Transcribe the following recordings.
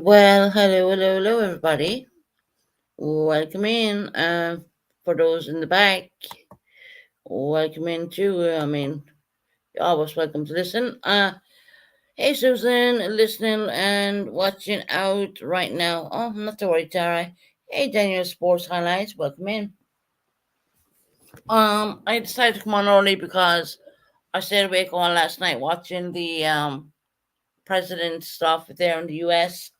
Well, hello, everybody. Welcome in. For those in the back, welcome in too. You're always welcome to listen. Hey, Susan, listening and watching out right now. Oh, not to worry, Tara. Hey, Daniel, Sports Highlights, welcome in. I decided to come on early because I stayed awake all last night watching the president stuff there in the U.S.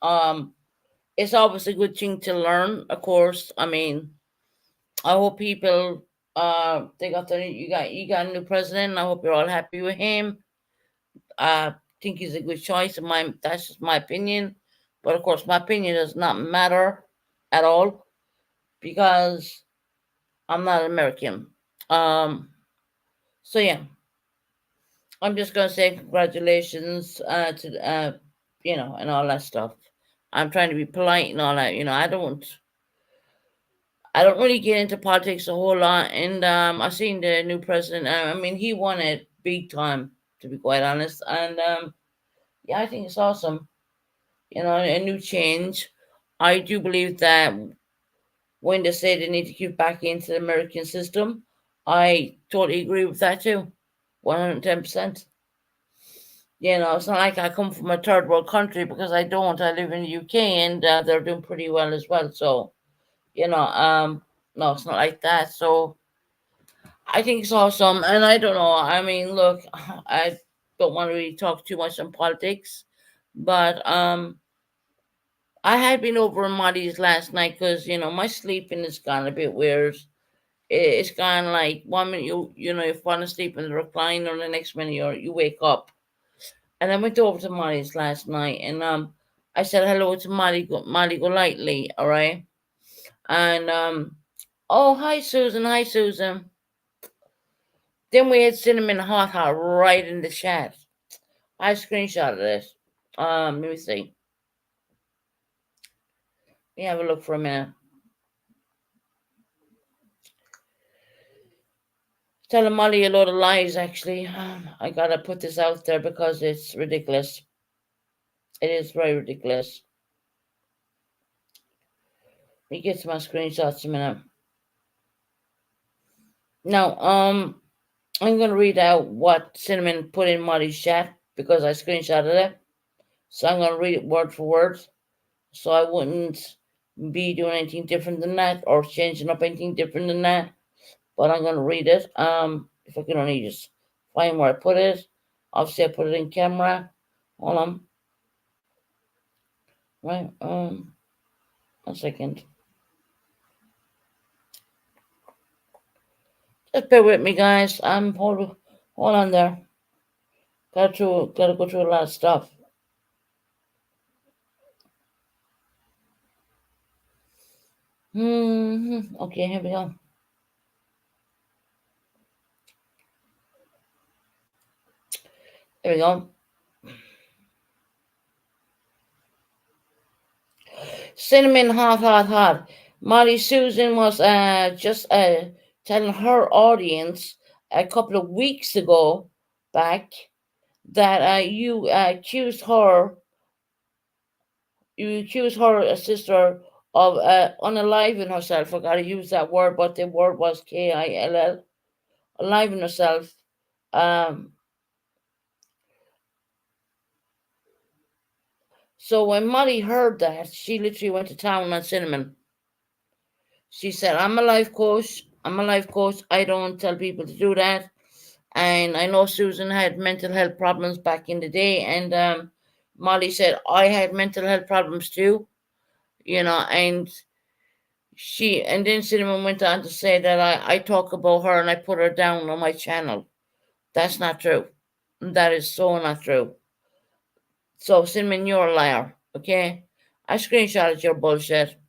It's always a good thing to learn, of course. I hope people they got the you got a new president. I hope you're all happy with him. I think he's a good choice. That's just my opinion, but of course my opinion does not matter at all because I'm not American. Um, so yeah, I'm just gonna say congratulations to and all that stuff. I'm trying to be polite and all that. I don't really get into politics a whole lot, and I've seen the new president. He won it big time, to be quite honest. And yeah, I think it's awesome. A new change. I do believe that when they say they need to get back into the American system, I totally agree with that too, 110%. It's not like I come from a third world country because I don't. I live in the UK, and they're doing pretty well as well. So you know, um, no, it's not like that. So I think it's awesome. And I don't know. Look, I don't want to really talk too much on politics, but I had been over in Marty's last night because my sleeping is gone a bit weird. It's gone like 1 minute you fall asleep in the recliner, and the next minute you wake up. And I went over to Marty's last night, and I said hello to Molly Golightly, all right, and oh, hi Susan. Then we had cinnamon hot hot right in the chat. I screenshotted this. Let me see. Let me have a look for a minute. Telling Molly a lot of lies, actually. I gotta put this out there because it's ridiculous. It is very ridiculous. Let me get to my screenshots a minute. Now, I'm gonna read out what Cinnamon put in Molly's chat because I screenshotted it. So I'm gonna read it word for word. So I wouldn't be doing anything different than that or changing up anything different than that. But I'm gonna read it. If I can only just find where I put it. Obviously I put it in camera. Hold on. Right, 1 second. Just bear with me, guys. Hold on there. Gotta go through a lot of stuff. Okay, here we go. There we go. Cinnamon hot hot hot. Molly Susan was just telling her audience a couple of weeks ago back that you accused her sister of unaliving herself. I gotta use that word, but the word was KILL, aliving herself. Um, so when Molly heard that, she literally went to town on Cinnamon. She said, "I'm a life coach. I'm a life coach. I don't tell people to do that." And I know Susan had mental health problems back in the day, and Molly said I had mental health problems too. And then Cinnamon went on to say that I talk about her and I put her down on my channel. That's not true. That is so not true. So Cinnamon, you're a liar, okay? I screenshotted your bullshit.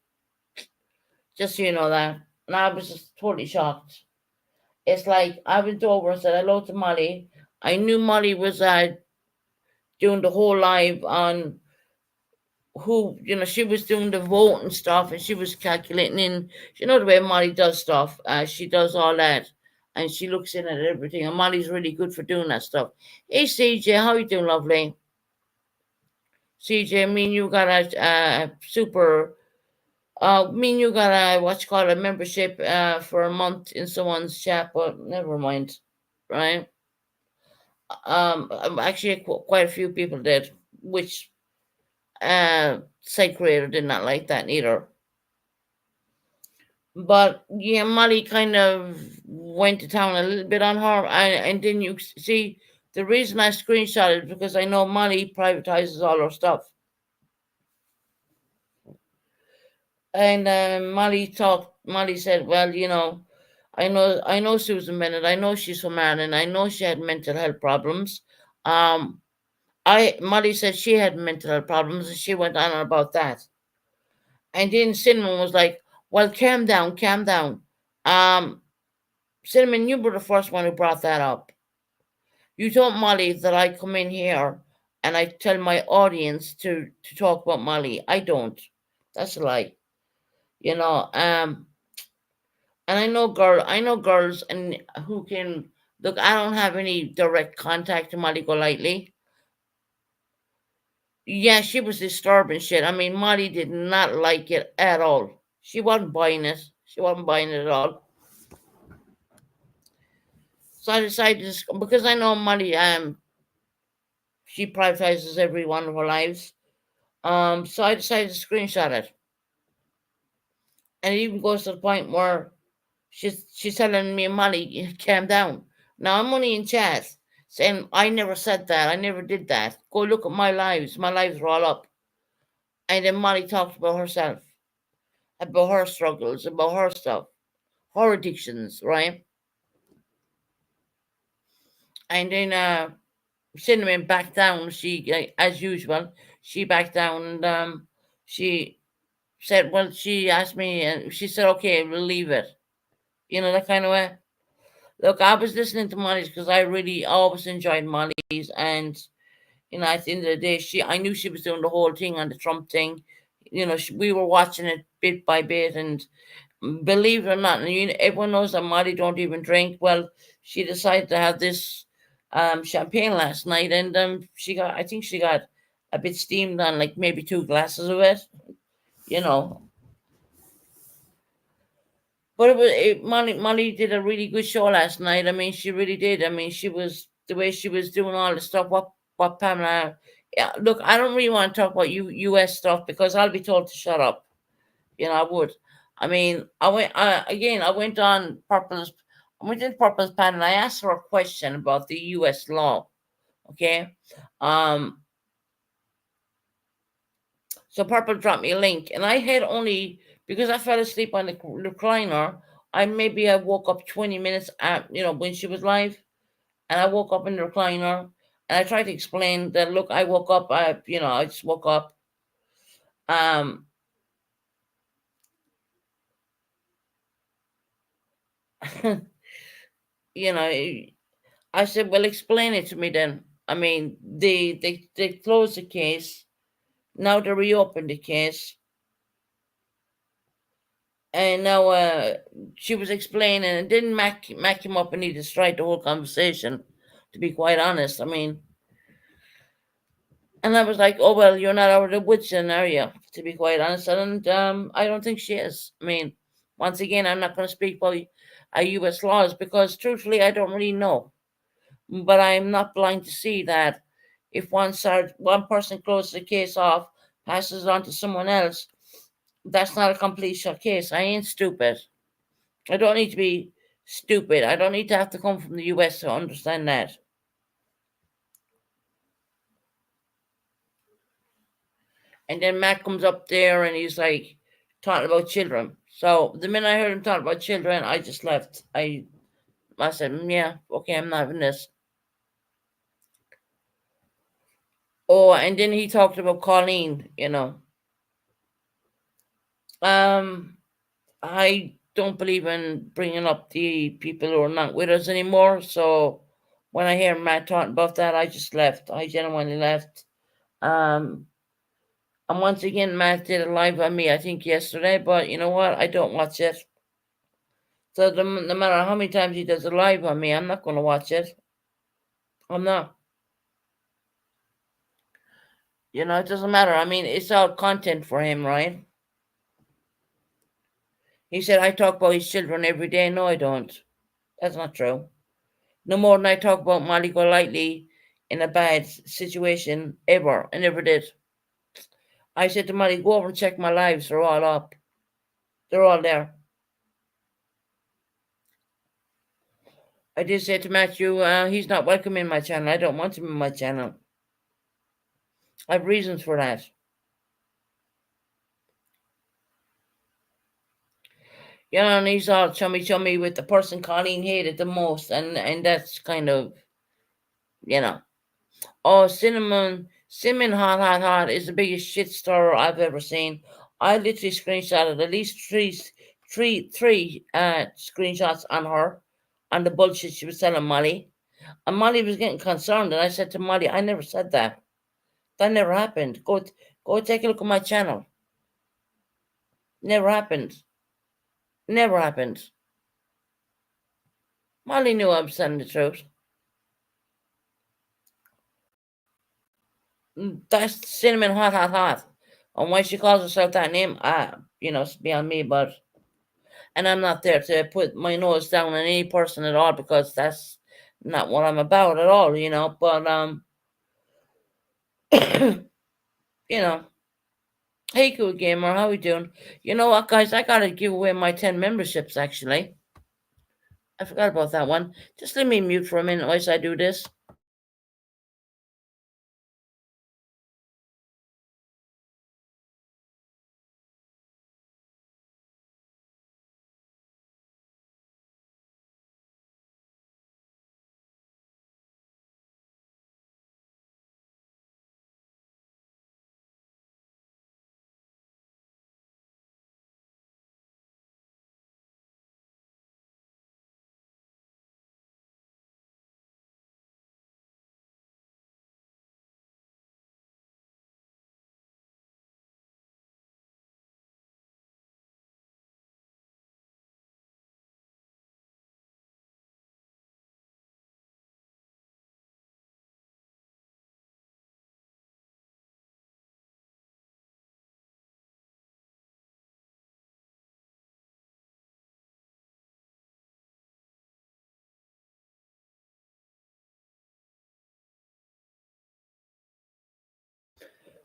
Just so you know that. And I was just totally shocked. It's like I went over and said hello to Molly. I knew Molly was doing the whole live on who, she was doing the vote and stuff, and she was calculating in, the way Molly does stuff. She does all that, and she looks in at everything. And Molly's really good for doing that stuff. Hey, CJ, how you doing, lovely? CJ, me and you got a super. Me and you got a what's called a membership for a month in someone's chat, but never mind, right? Actually, quite a few people did, which site creator did not like that neither. But yeah, Molly kind of went to town a little bit on her, and then you see the reason I screenshot it because I know Molly privatizes all her stuff, and Molly talked. Molly said, "Well, I know Susan Bennett. I know she's from Ireland. I know she had mental health problems. Um, I Molly said she had mental health problems, and she went on about that. And then Cinnamon was like, "Well, calm down, calm down. Um, Cinnamon, you were the first one who brought that up. You told Molly that I come in here and I tell my audience to talk about Molly. I don't. That's a lie, you know. And I know girls and who can look. I don't have any direct contact to Molly Golightly. Yeah, she was disturbing shit. I mean, Molly did not like it at all. She wasn't buying it. She wasn't buying it at all. So I decided because I know Molly, she prioritizes every one of her lives. So I decided to screenshot it, and it even goes to the point where she's telling me, Molly, calm down. Now I'm only in chat saying I never said that. I never did that. Go look at my lives. My lives are all up. And then Molly talked about herself, about her struggles, about her stuff, her addictions, right? And then Cinnamon backed down. She, as usual, she backed down and she said, well, she asked me, and she said, okay, we'll leave it. You know, that kind of way. Look, I was listening to Molly's because I really always enjoyed Molly's, and at the end of the day, I knew she was doing the whole thing on the Trump thing. We were watching it bit by bit, and believe it or not, and everyone knows that Molly don't even drink. Well, she decided to have this champagne last night, and I think she got a bit steamed on like maybe 2 glasses of it. You know, but Molly did a really good show last night. I mean, she really did. I mean, she was the way she was doing all the stuff. What Pamela? Yeah, look, I don't really want to talk about U.S. stuff because I'll be told to shut up. I would. I mean, I went on Purple's. I went in Purple's panel and I asked her a question about the U.S. law. Okay, um, so Purple dropped me a link, and I had only because I fell asleep on the recliner. I woke up 20 minutes at when she was live, and I woke up in the recliner, and I tried to explain that. Look, I woke up. I just woke up. Um, you know, I said, well, explain it to me then. I mean, they closed the case. Now they reopened the case, and now she was explaining, and didn't Mac him up, and he destroyed the whole conversation. To be quite honest, I mean, and I was like, oh well, you're not out of the woods, then, are you? To be quite honest, and I don't think she is. I mean, once again, I'm not going to speak about U.S. laws because, truthfully, I don't really know. But I'm not blind to see that if one person closes the case off, passes it on to someone else, that's not a complete shut case. I ain't stupid. I don't need to be stupid. I don't need to have to come from the US to understand that. And then Matt comes up there and he's like talking about children. So the minute I heard him talk about children, I just left. I said, yeah, okay, I'm not having this. Oh, and then he talked about Colleen. Um, I don't believe in bringing up the people who are not with us anymore. So when I hear Matt talking about that, I just left. I genuinely left. Um, and once again, Matt did a live on me, I think yesterday, but you know what? I don't watch it. So no matter how many times he does a live on me, I'm not going to watch it. I'm not. It doesn't matter. I mean, it's all content for him, right? He said, I talk about his children every day. No, I don't. That's not true. No more than I talk about Molly Golightly in a bad situation ever. I never did. I said to Molly, go over and check my lives. They're all up. They're all there. I did say to Matthew, he's not welcome in my channel. I don't want him in my channel. I have reasons for that. And he's all chummy chummy with the person Colleen hated the most, and that's kind of, you know. Oh, cinnamon hot is the biggest shit stirrer I've ever seen. I literally screenshotted at least three screenshots on her, on the bullshit she was telling Molly. And Molly was getting concerned, and I said to Molly, I never said that. That never happened. Go take a look at my channel. Never happened. Never happened. Molly knew I was telling the truth. That's cinnamon hot. And why she calls herself that name, it's beyond me, and I'm not there to put my nose down on any person at all, because that's not what I'm about at all, but hey, cool gamer, how we doing? You know what, guys, I gotta give away my 10 memberships, actually. I forgot about that one. Just let me mute for a minute whilst I do this.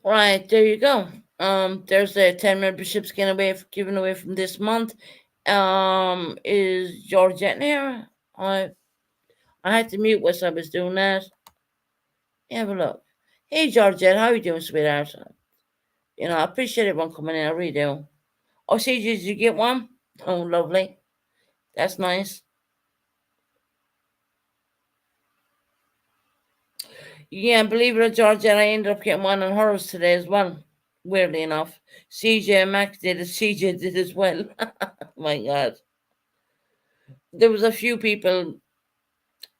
Right, there you go. There's the 10 memberships given away from this month. Is Georgette here? I had to mute whilst I was doing that. Have a look. Hey, Georgette, how you doing, sweetheart? I appreciate everyone coming in. I really do. Oh, CJ, did you get one? Oh, lovely. That's nice. Yeah, believe it or not, Georgette, I ended up getting one on hers today as well. Weirdly enough. CJ and Max did it. CJ did as well. My God. There was a few people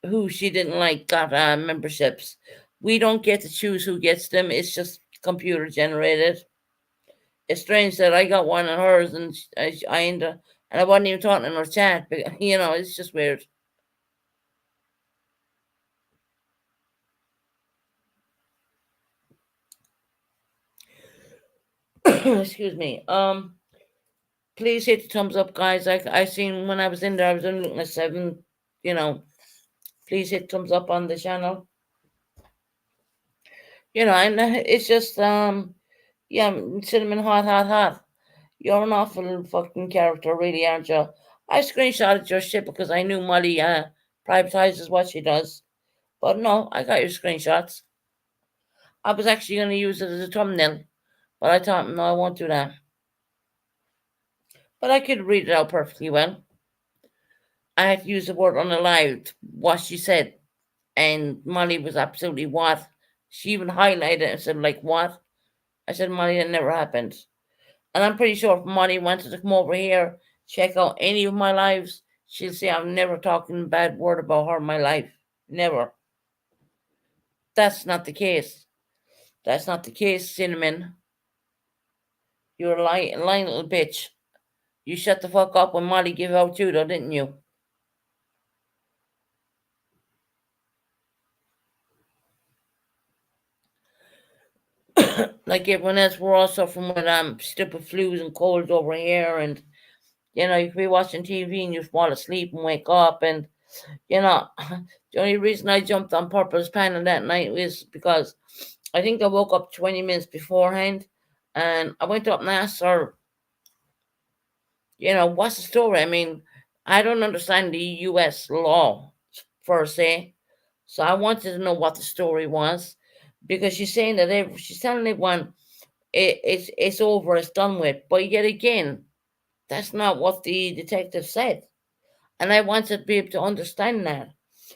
who she didn't like got memberships. We don't get to choose who gets them. It's just computer generated. It's strange that I got one of hers, and I ended up, and I wasn't even talking in her chat. But, it's just weird. Excuse me. Please hit the thumbs up, guys. I seen when I was in there, I was only looking at 7. You know, please hit thumbs up on the channel. And it's just yeah, cinnamon hot. You're an awful fucking character, really, aren't you? I screenshotted your shit because I knew Molly privatizes what she does. But no, I got your screenshots. I was actually going to use it as a thumbnail, but I thought, no, I won't do that. But I could read it out perfectly well. I had to use the word unalived, what she said. And Molly was absolutely what? She even highlighted it and said, like, what? I said, Molly, that never happened. And I'm pretty sure if Molly wanted to come over here, check out any of my lives, she'll say I'm never talking a bad word about her in my life. Never. That's not the case. That's not the case, Cinnamon. You're a lying little bitch. You shut the fuck up when Molly gave out you, though, didn't you? like everyone else, we're all suffering with stupid flus and colds over here, and you could be watching TV and you fall asleep and wake up, and you know, the only reason I jumped on Purple's panel that night was because I think I woke up 20 minutes beforehand, and I went up and asked her, what's the story? I mean, I don't understand the U.S. law per se, so I wanted to know what the story was, because she's saying that she's telling everyone it's over, it's done with, but yet again, that's not what the detective said, and I wanted to be able to understand that.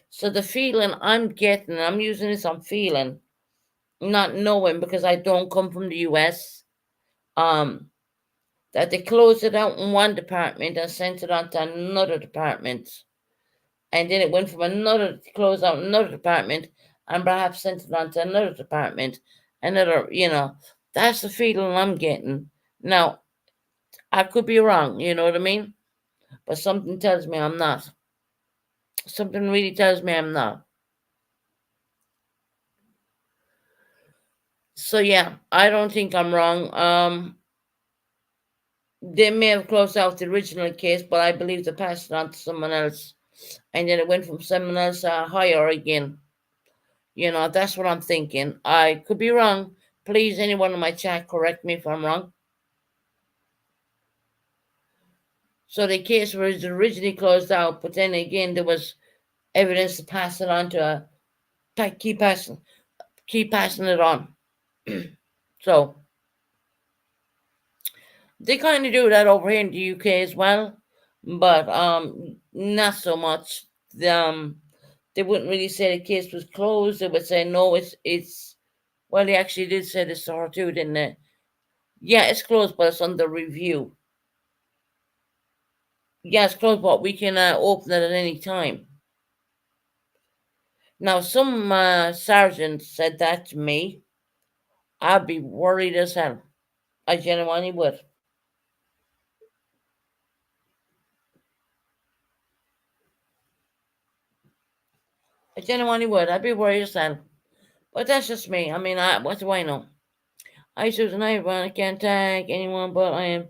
So the feeling I'm getting, I'm using this, I'm feeling, not knowing because I don't come from the US, um, that they closed it out in one department and sent it on to another department. And then it went from another to close out another department and perhaps sent it on to another department. That's the feeling I'm getting. Now, I could be wrong, you know what I mean? But something tells me I'm not. Something really tells me I'm not. So yeah, I don't think I'm wrong. They may have closed out the original case, but I believe they passed it on to someone else, and then it went from someone else higher again. That's what I'm thinking. I could be wrong. Please, anyone in my chat, correct me if I'm wrong. So the case was originally closed out, but then again there was evidence to pass it on to keep passing it on. So they kind of do that over here in the UK as well, but not so much. They wouldn't really say the case was closed. They would say no, it's well, they actually did say this to her too, didn't they? Yeah, it's closed, but it's under review. Yeah, it's closed, but we can open it at any time. Now, some sergeant said that to me. I'd be worried as hell. I genuinely would. I genuinely would. I'd be worried as hell. But that's just me. I mean, what do I know? I choose an everyone. I can't tag anyone, but I am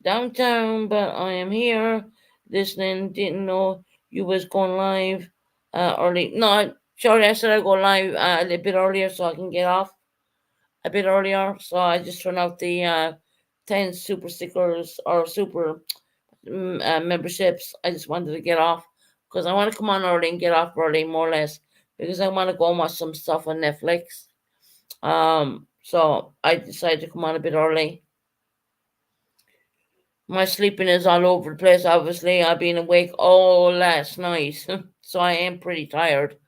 downtown, but I am here listening. Didn't know you was going live early. No, sorry, I said I'd go live a little bit earlier so I can get off a bit earlier. So I just turned out the 10 super stickers or super memberships. I just wanted to get off because I want to come on early and get off early, more or less, because I want to go and watch some stuff on Netflix. So I decided to come on a bit early. My sleeping is all over the place, obviously. I've been awake all last night, so I am pretty tired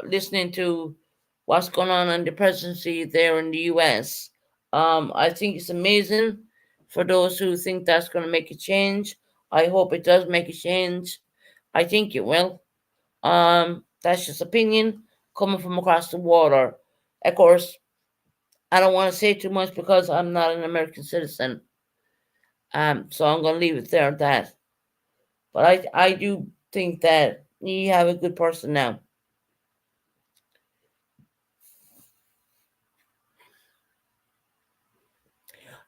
listening to what's going on in the presidency there in the US. I think it's amazing for those who think that's going to make a change. I hope it does make a change. I think it will. That's just opinion coming from across the water. Of course, I don't want to say too much because I'm not an American citizen. So I'm going to leave it there at that. But I do think that you have a good person now.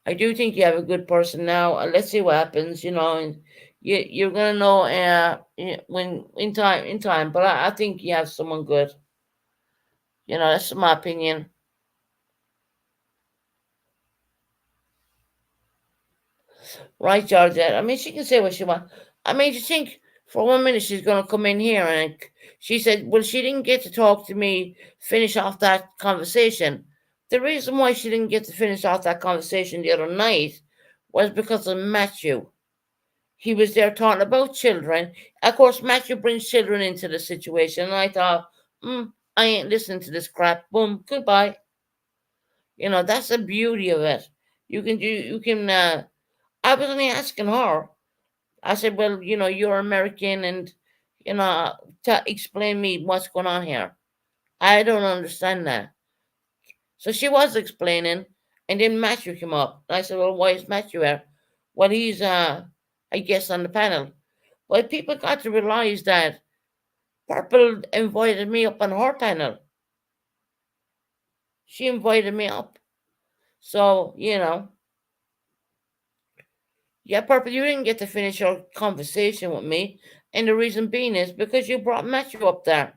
I do think you have a good person now. Let's see what happens, and you're gonna know when in time. But I think you have someone good. That's my opinion. Right, Georgette? I mean, she can say what she wants. I mean, you think for 1 minute she's gonna come in here and she said, "Well, she didn't get to talk to me, finish off that conversation." The reason why she didn't get to finish off that conversation the other night was because of Matthew. He was there talking about children. Of course, Matthew brings children into the situation, and I thought, I ain't listening to this crap. Boom, goodbye. That's the beauty of it. You can do. You can. I was only asking her. I said, well, you're American, and explain me what's going on here. I don't understand that. So she was explaining, and then Matthew came up. And I said, well, why is Matthew here? Well, he's I guess on the panel. Well, people got to realize that Purple invited me up on her panel. She invited me up. So, yeah, Purple, you didn't get to finish your conversation with me. And the reason being is because you brought Matthew up there.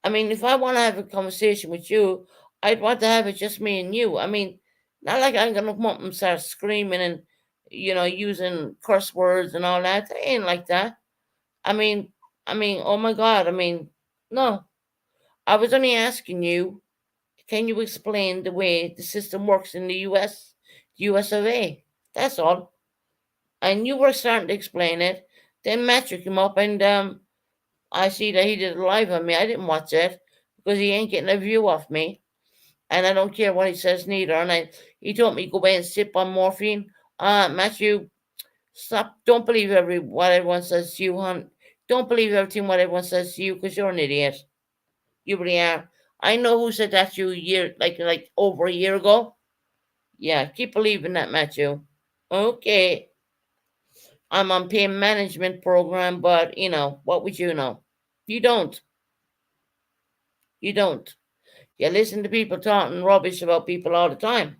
I mean, if I want to have a conversation with you, I'd want to have it just me and you. I mean, not like I'm going to come up and start screaming and, using curse words and all that. It ain't like that. I mean, oh my God. I mean, no. I was only asking you, can you explain the way the system works in the US of A? That's all. And you were starting to explain it. Then Matthew came up and I see that he did a live on me. I didn't watch it because he ain't getting a view off me. And I don't care what he says neither. And he told me go away and sip on morphine. Matthew, stop. Don't believe what everyone says to you, hon. Don't believe everything what everyone says to you because you're an idiot. You really are. I know who said that to you a year, like over a year ago. Yeah, keep believing that, Matthew. Okay. I'm on pain management program, but what would you know? You don't. You don't. You listen to people talking rubbish about people all the time.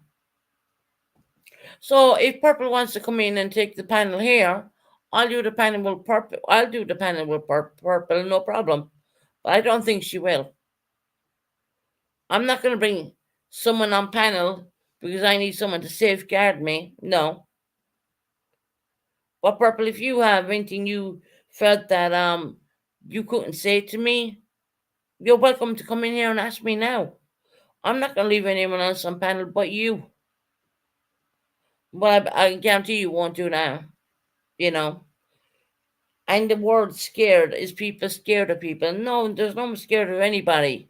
So if Purple wants to come in and take the panel here, I'll do the panel with Purple. I'll do the panel with Purple, no problem. But I don't think she will. I'm not going to bring someone on panel because I need someone to safeguard me. No. But Purple, if you have anything you felt that you couldn't say to me, you're welcome to come in here and ask me now. I'm not going to leave anyone else on panel but you. But I guarantee you won't do that. You know. And the word scared is people scared of people. No, there's no one scared of anybody.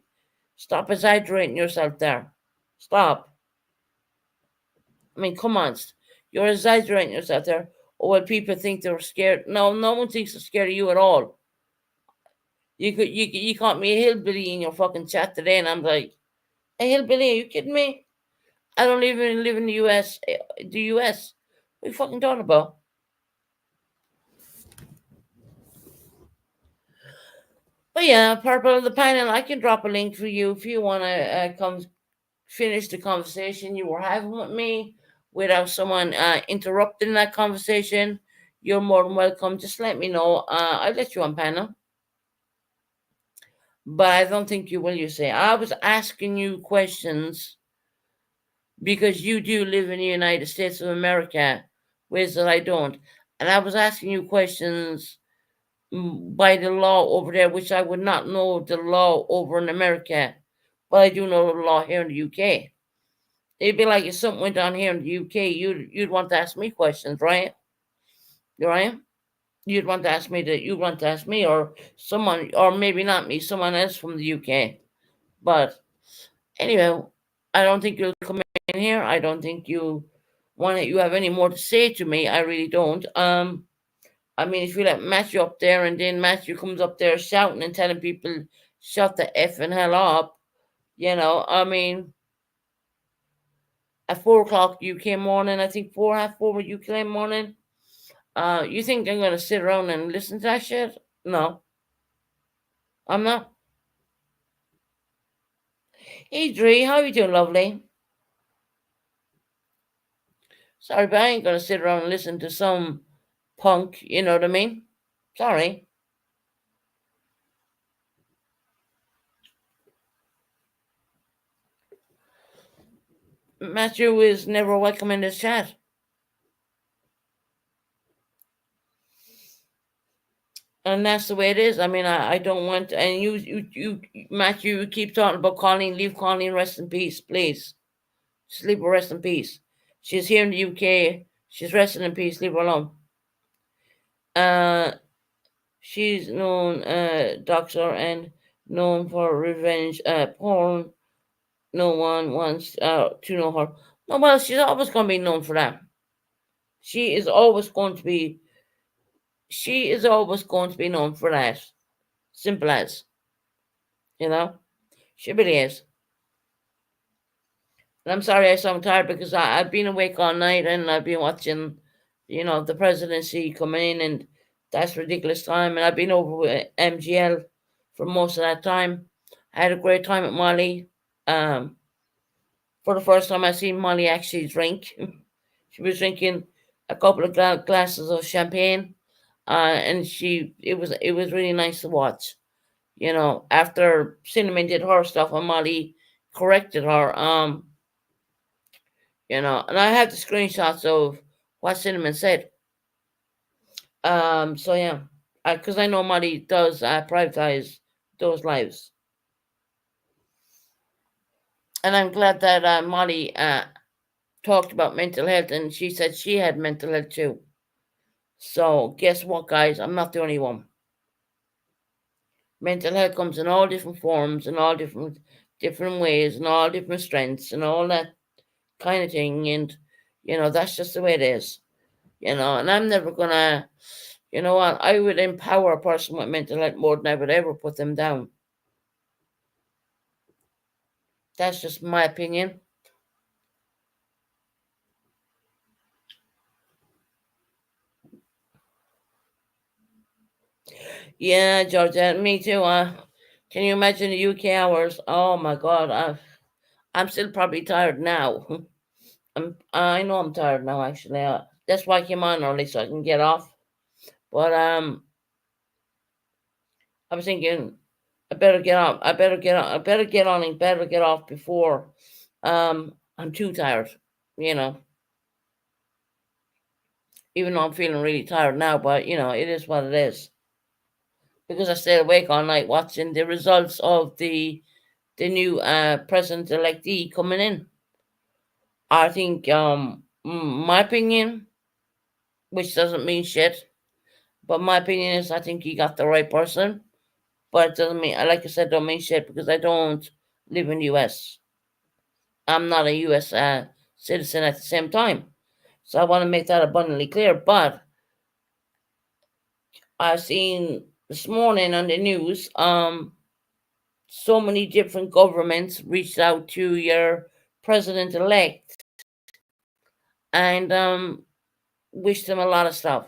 Stop exaggerating yourself there. Stop. I mean, come on. You're exaggerating yourself there. Or when people think they're scared. No, no one thinks they're scared of you at all. You caught me a hillbilly in your fucking chat today, and I'm like, a hillbilly? Are you kidding me? I don't even live in the US. The US. What are you fucking talking about? But yeah, Purple, the panel, I can drop a link for you if you want to come finish the conversation you were having with me without someone interrupting that conversation. You're more than welcome. Just let me know. I'll let you on panel. But I don't think you will, you say. I was asking you questions because you do live in the United States of America, whereas that I don't. And I was asking you questions by the law over there, which I would not know the law over in America, but I do know the law here in the UK. It'd be like if something went on here in the UK, you'd want to ask me questions, right? Right? You'd want to ask me or someone, or maybe not me, someone else from the UK. But anyway, I don't think you'll come in here. I don't think you have any more to say to me. I really don't. I mean, if you let Matthew up there and then Matthew comes up there shouting and telling people shut the effing hell up, I mean, at 4 o'clock UK morning, I think 4, half 4 UK morning. You think I'm gonna sit around and listen to that shit? No, I'm not. Hey Dre, how you doing, lovely? Sorry, but I ain't gonna sit around and listen to some punk. You know what I mean? Sorry, Matthew is never welcome in this chat. And that's the way it is. I mean, I don't want, and you, Matthew, you keep talking about Colleen. Leave Colleen rest in peace, please. Just leave her rest in peace. She's here in the UK. She's resting in peace. Leave her alone. Uh, she's known doctor and known for revenge porn. No one wants to know her. No, well, she's always going to be known for that. She is always going to be. She is always going to be known for that. Simple as, you know. She really is. And I'm sorry I sound tired because I've been awake all night and I've been watching, the presidency coming in and that's ridiculous time. And I've been over with MGL for most of that time. I had a great time at Molly. Um, for the first time I seen Molly actually drink. She was drinking a couple of glasses of champagne, and it was really nice to watch. After Cinnamon did her stuff and Molly corrected her, and I have the screenshots of what Cinnamon said. So yeah, because I know Molly does privatize those lives, and I'm glad that Molly talked about mental health, and she said she had mental health too. So guess what, guys? I'm not the only one. Mental health comes in all different forms, and all different ways, and all different strengths, and all that kind of thing. And that's just the way it is. And I'm never gonna. You know what? I would empower a person with mental health more than I would ever put them down. That's just my opinion. Yeah, Georgia, me too. Can you imagine the UK hours? Oh my God, I'm still probably tired now. I know I'm tired now. Actually, that's why I came on early so I can get off. But I was thinking I better get off. I better get on. I better get on and better get off before I'm too tired. You know, even though I'm feeling really tired now, but it is what it is. Because I stayed awake all night watching the results of the new president electee coming in. I think, my opinion, which doesn't mean shit, but my opinion is I think he got the right person. But it doesn't mean, like I said, don't mean shit because I don't live in the US. I'm not a US citizen at the same time. So I want to make that abundantly clear. But I've seen this morning on the news, so many different governments reached out to your president elect and wished him a lot of stuff.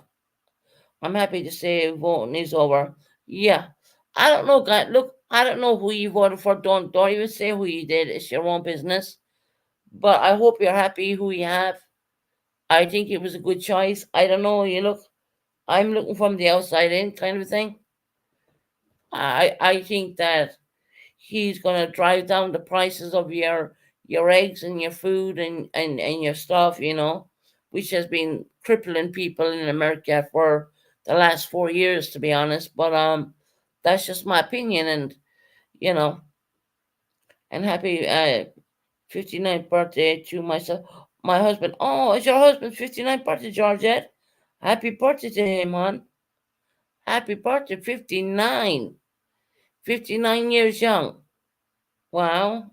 I'm happy to say voting is over. Yeah. I don't know, guys. Look, I don't know who you voted for. Don't even say who you did. It's your own business. But I hope you're happy who you have. I think it was a good choice. I don't know. I'm looking from the outside in kind of thing. I think that he's going to drive down the prices of your eggs and your food and your stuff, which has been crippling people in America for the last 4 years, to be honest. But that's just my opinion, and you know, and happy 59th birthday to my husband. Oh, it's your husband's 59th birthday, Georgette. Happy birthday to him, hon. Happy birthday, 59. 59 years young. Wow.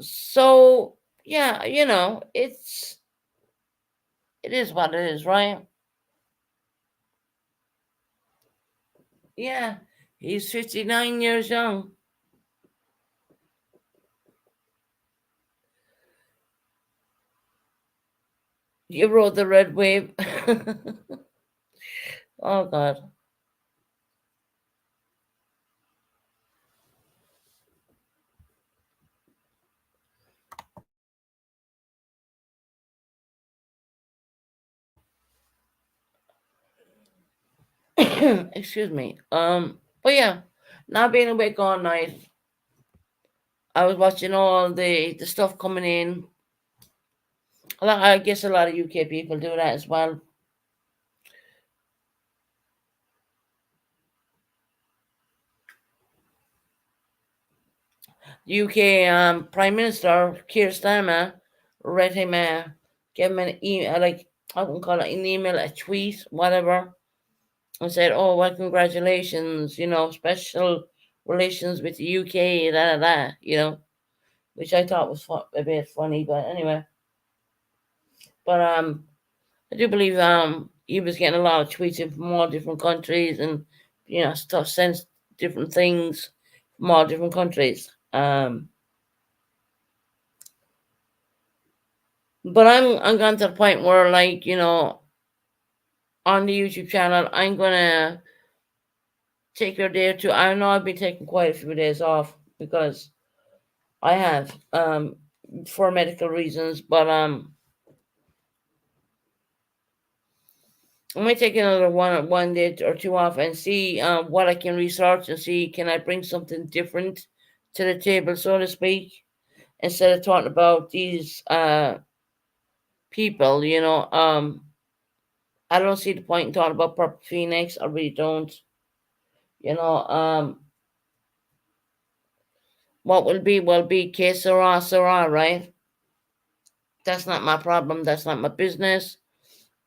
So yeah, it is what it is, right? Yeah, he's 59 years young. You rode the red wave. Oh God. Excuse me. But yeah, not being awake all night. I was watching all the stuff coming in. I guess a lot of UK people do that as well. UK Prime Minister Keir Starmer read him gave him an email, like I wouldn't call it an email, a tweet, whatever, and said, "Oh, well, congratulations, special relations with the UK, da da da," which I thought was a bit funny, but anyway. But I do believe he was getting a lot of tweets in from all different countries, and stuff sends different things from all different countries. But I'm gone to the point where, like, on the YouTube channel, I'm gonna take a day or two. I know I've been taking quite a few days off because I have, for medical reasons, but I might take another one day or two off and see what I can research and see can I bring something different to the table, so to speak, instead of talking about these people. I don't see the point in talking about Purple Phoenix. I really don't. You know, what will be. Que sera, sera, right? That's not my problem. That's not my business.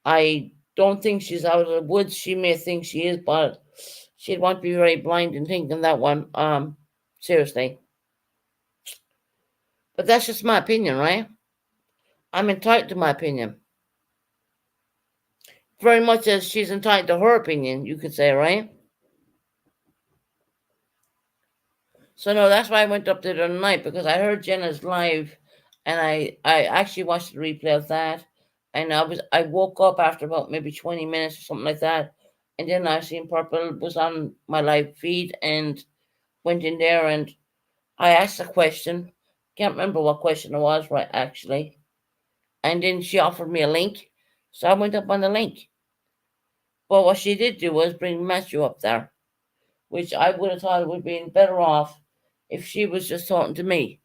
I don't think she's out of the woods. She may think she is, but she'd want to be very blind in thinking that one. Seriously. But that's just my opinion, right? I'm entitled to my opinion. Very much as she's entitled to her opinion, you could say, right? So no, that's why I went up there the other night because I heard Jenna's live, and I actually watched the replay of that, and I woke up after about maybe 20 minutes or something like that, and then I seen Purple was on my live feed and went in there and I asked a question. Can't remember what question it was, right? Actually, and then she offered me a link, so I went up on the link. But what she did do was bring Matthew up there, which I would have thought it would have been better off if she was just talking to me.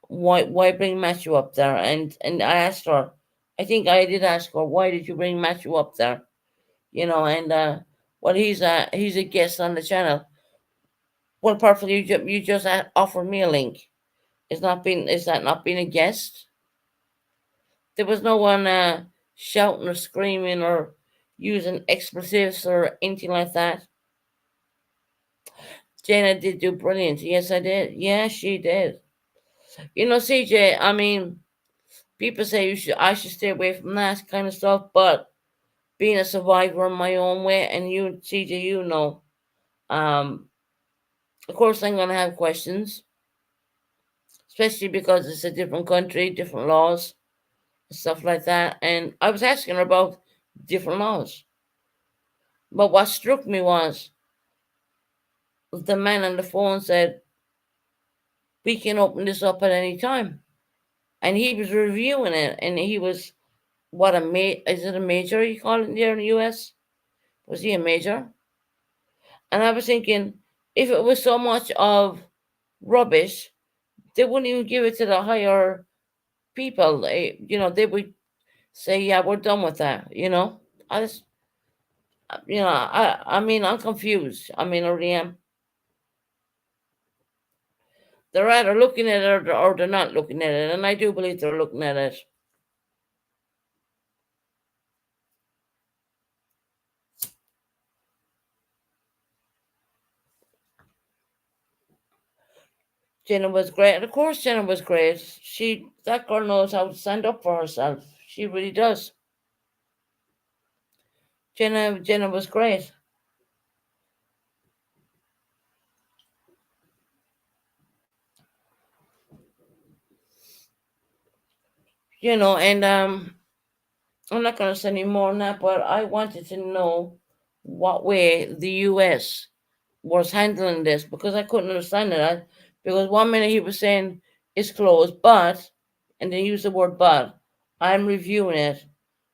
Why bring Matthew up there? And I asked her, I think I did ask her, why did you bring Matthew up there? And well, he's a guest on the channel. Well, perfectly, you just offered me a link. Is that not being a guest? There was no one shouting or screaming or using expletives or anything like that. Jana did do brilliant. Yes, I did. Yeah, she did. CJ, I mean, people say I should stay away from that kind of stuff, but being a survivor in my own way, and you, CJ, um, of course I'm gonna have questions, especially because it's a different country, different laws, stuff like that. And I was asking her about different laws. But what struck me was the man on the phone said, we can open this up at any time. And he was reviewing it, and he was, is it a major you call it there in the US? Was he a major? And I was thinking, if it was so much of rubbish, they wouldn't even give it to the higher people. They would say, yeah, we're done with that. I just, I mean, I'm confused. I mean, I really am. They're either looking at it or they're not looking at it, and I do believe they're looking at it. Jenna was great, and of course Jenna was great. That girl knows how to stand up for herself. She really does. Jenna was great. And I'm not gonna say any more on that, but I wanted to know what way the US was handling this because I couldn't understand it. Because one minute he was saying it's closed, but, and then he used the word but. I'm reviewing it,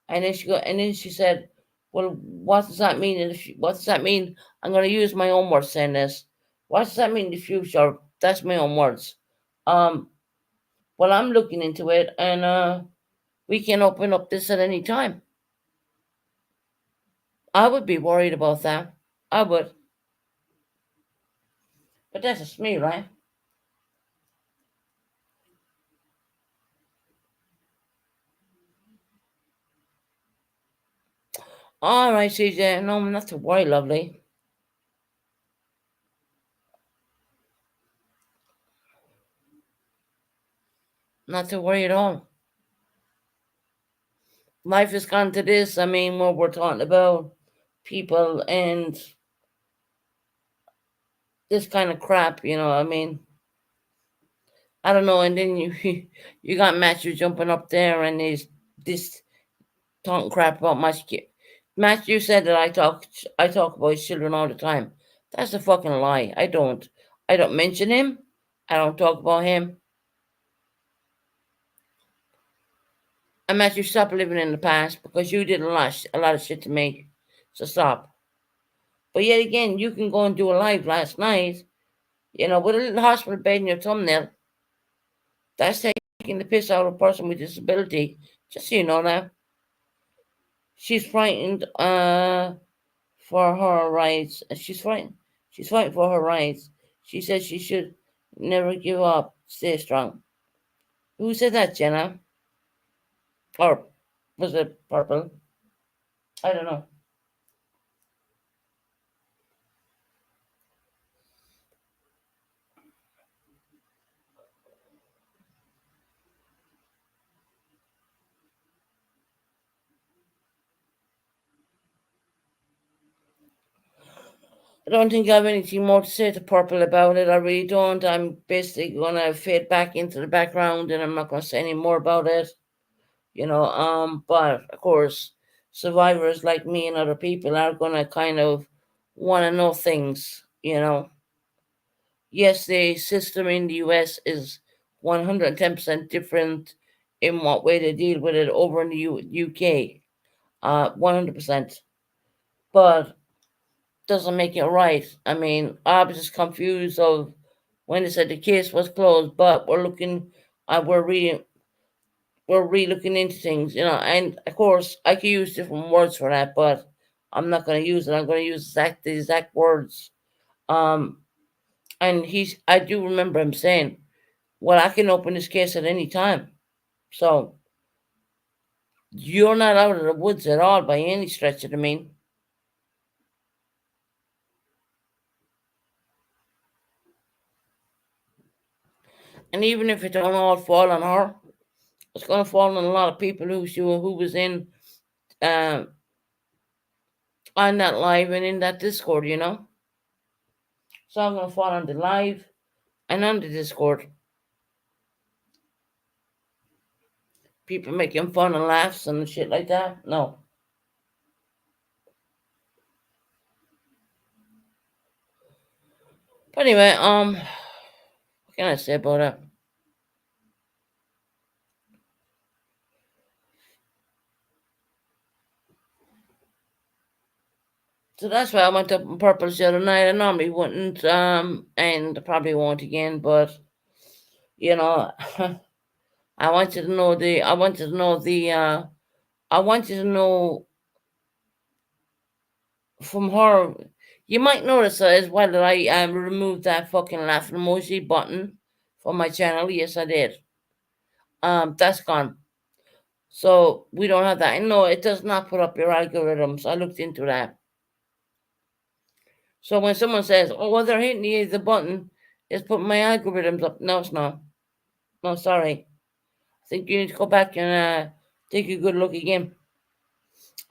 and then she said, "Well, what does that mean? What does that mean? I'm going to use my own words saying this. What does that mean in the future? That's my own words. Um, well, I'm looking into it, and we can open up this at any time. I would be worried about that. I would, but that's just me, right? All right, CJ. No, not to worry, lovely. Not to worry at all. Life has gone to this. I mean, what we're talking about people and this kind of crap, I mean, I don't know. And then you you got Matthew jumping up there and he's this talking crap about my kid. Matthew said that I talk about his children all the time. That's a fucking lie. I don't mention him. I don't talk about him. I'm at you stop living in the past because you did a lot of shit to me. So stop. But yet again, you can go and do a live last night, with a little hospital bed in your thumbnail. That's taking the piss out of a person with disability. Just so you know that. She's frightened for her rights. She's frightened. She's fighting for her rights. She says she should never give up. Stay strong. Who said that, Jenna? Or was it Purple? I don't know. I don't think I have anything more to say to Purple about it. I really don't. I'm basically gonna fade back into the background, and I'm not gonna say any more about it. But of course, survivors like me and other people are gonna kind of want to know things. Yes, the system in the US is 110% different in what way they deal with it over in the UK. 100%. But doesn't make it right. I mean, I was just confused of when they said the case was closed, but we're re-looking into things, and of course I could use different words for that, but I'm not going to use it. I'm going to use the exact words. Um, and I do remember him saying, "Well, I can open this case at any time." So you're not out of the woods at all by any stretch of the mean. And even if it don't all fall on her, it's going to fall on a lot of people who was in uh, on that live and in that Discord. So I'm going to fall on the live and on the Discord. People making fun and laughs and shit like that. No. But anyway, what can I say about that? So that's why I went up on purpose the other night. I normally wouldn't, and I probably won't again, but you know, I wanted to know the, I wanted to know the, I wanted to know from her. You might notice as well that I removed that fucking laughing emoji button from my channel. Yes, I did. That's gone. So we don't have that. And no, it does not put up your algorithms. I looked into that. So when someone says, "Oh, well, they're hitting the button," it's putting my algorithms up. No, it's not. No, sorry. I think you need to go back and take a good look again.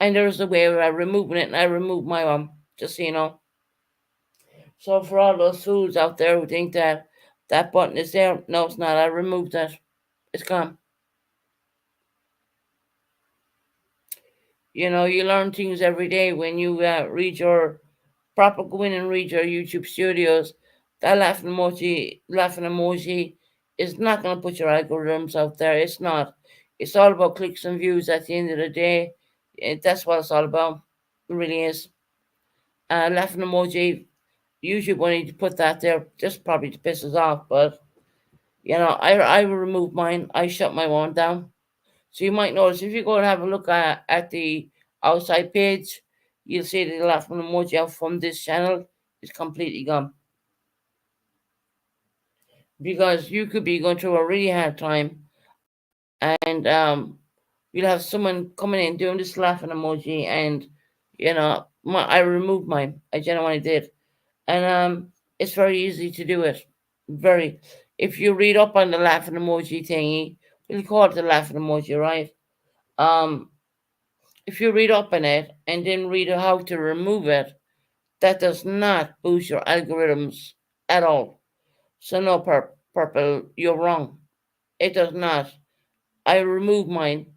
And there's a way of removing it, and I removed my one, just so you know. So for all those fools out there who think that that button is there, no, it's not. I removed that. It's gone. You learn things every day when you proper go in and read your YouTube studios. That laughing emoji is not going to put your algorithms out there. It's not. It's all about clicks and views at the end of the day. That's what it's all about. It really is. Laughing emoji, YouTube wanted to put that there just probably to piss us off, but I removed mine. I shut my one down. So you might notice if you go and have a look at the outside page, you'll see the laughing emoji out from this channel is completely gone. Because you could be going through a really hard time and you'll have someone coming in doing this laughing emoji and I removed mine. I genuinely did. And it's very easy to do it. Very. If you read up on the laughing emoji thingy, we'll call it the laughing emoji, right? Um, if you read up on it and then read how to remove it, that does not boost your algorithms at all. So no, Purple, you're wrong. It does not. I removed mine.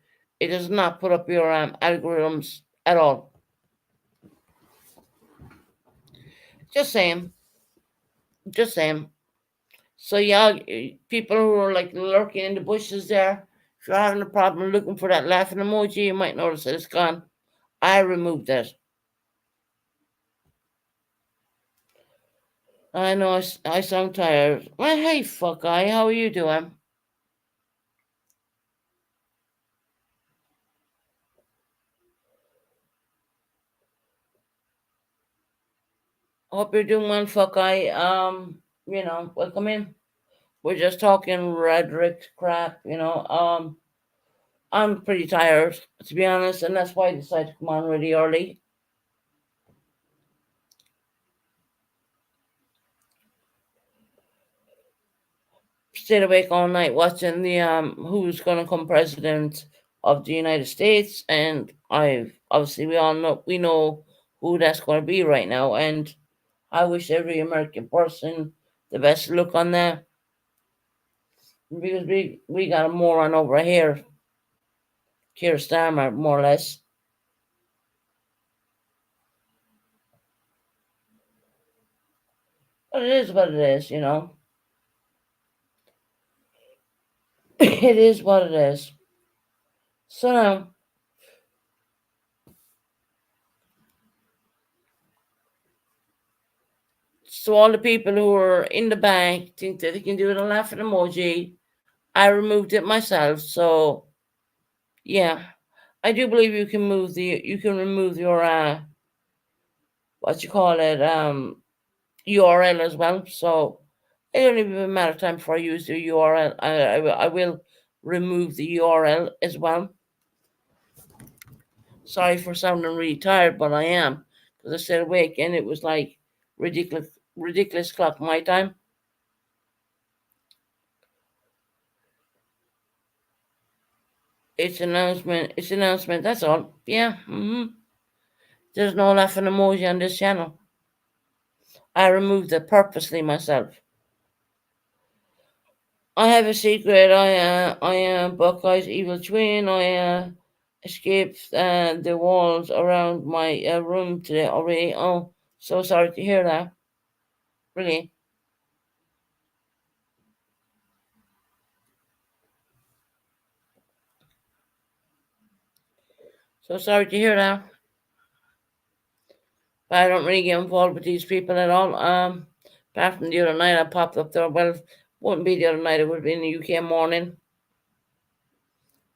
It does not put up your algorithms at all. Just saying. Just saying. So yeah, people who are like lurking in the bushes there, If you're having a problem looking for that laughing emoji, you might notice that it's gone. I removed it. I know I sound tired. Well, hey, fuck guy, how are you doing? Hope you're doing well, fuck guy. Welcome in. We're just talking rhetoric crap, I'm pretty tired, to be honest, and that's why I decided to come on really early. Stayed awake all night watching the who's gonna come president of the United States, and I obviously we know who that's gonna be right now, and I wish every American person the best luck on that because we got a moron over here, Keir Starmer, more or less. But it is what it is. It is what it is. So now, so all the people who are in the bank think that they can do it a laughing emoji. I removed it myself, so yeah. I do believe you can remove your what you call it, URL as well. So it don't even a matter of time before I use the URL. I will remove the URL as well. Sorry for sounding really tired, but I am because I stayed awake and it was like ridiculous clock my time. It's announcement. That's all. Yeah. There's no laughing emoji on this channel. I removed it purposely myself. I have a secret. I am Buckeye's evil twin. I escaped the walls around my room today already. Oh, so sorry to hear that. Really, so sorry to hear that. But I don't really get involved with these people at all. Apart from the other night, I popped up there. Well, wouldn't be the other night. It would be in the UK morning.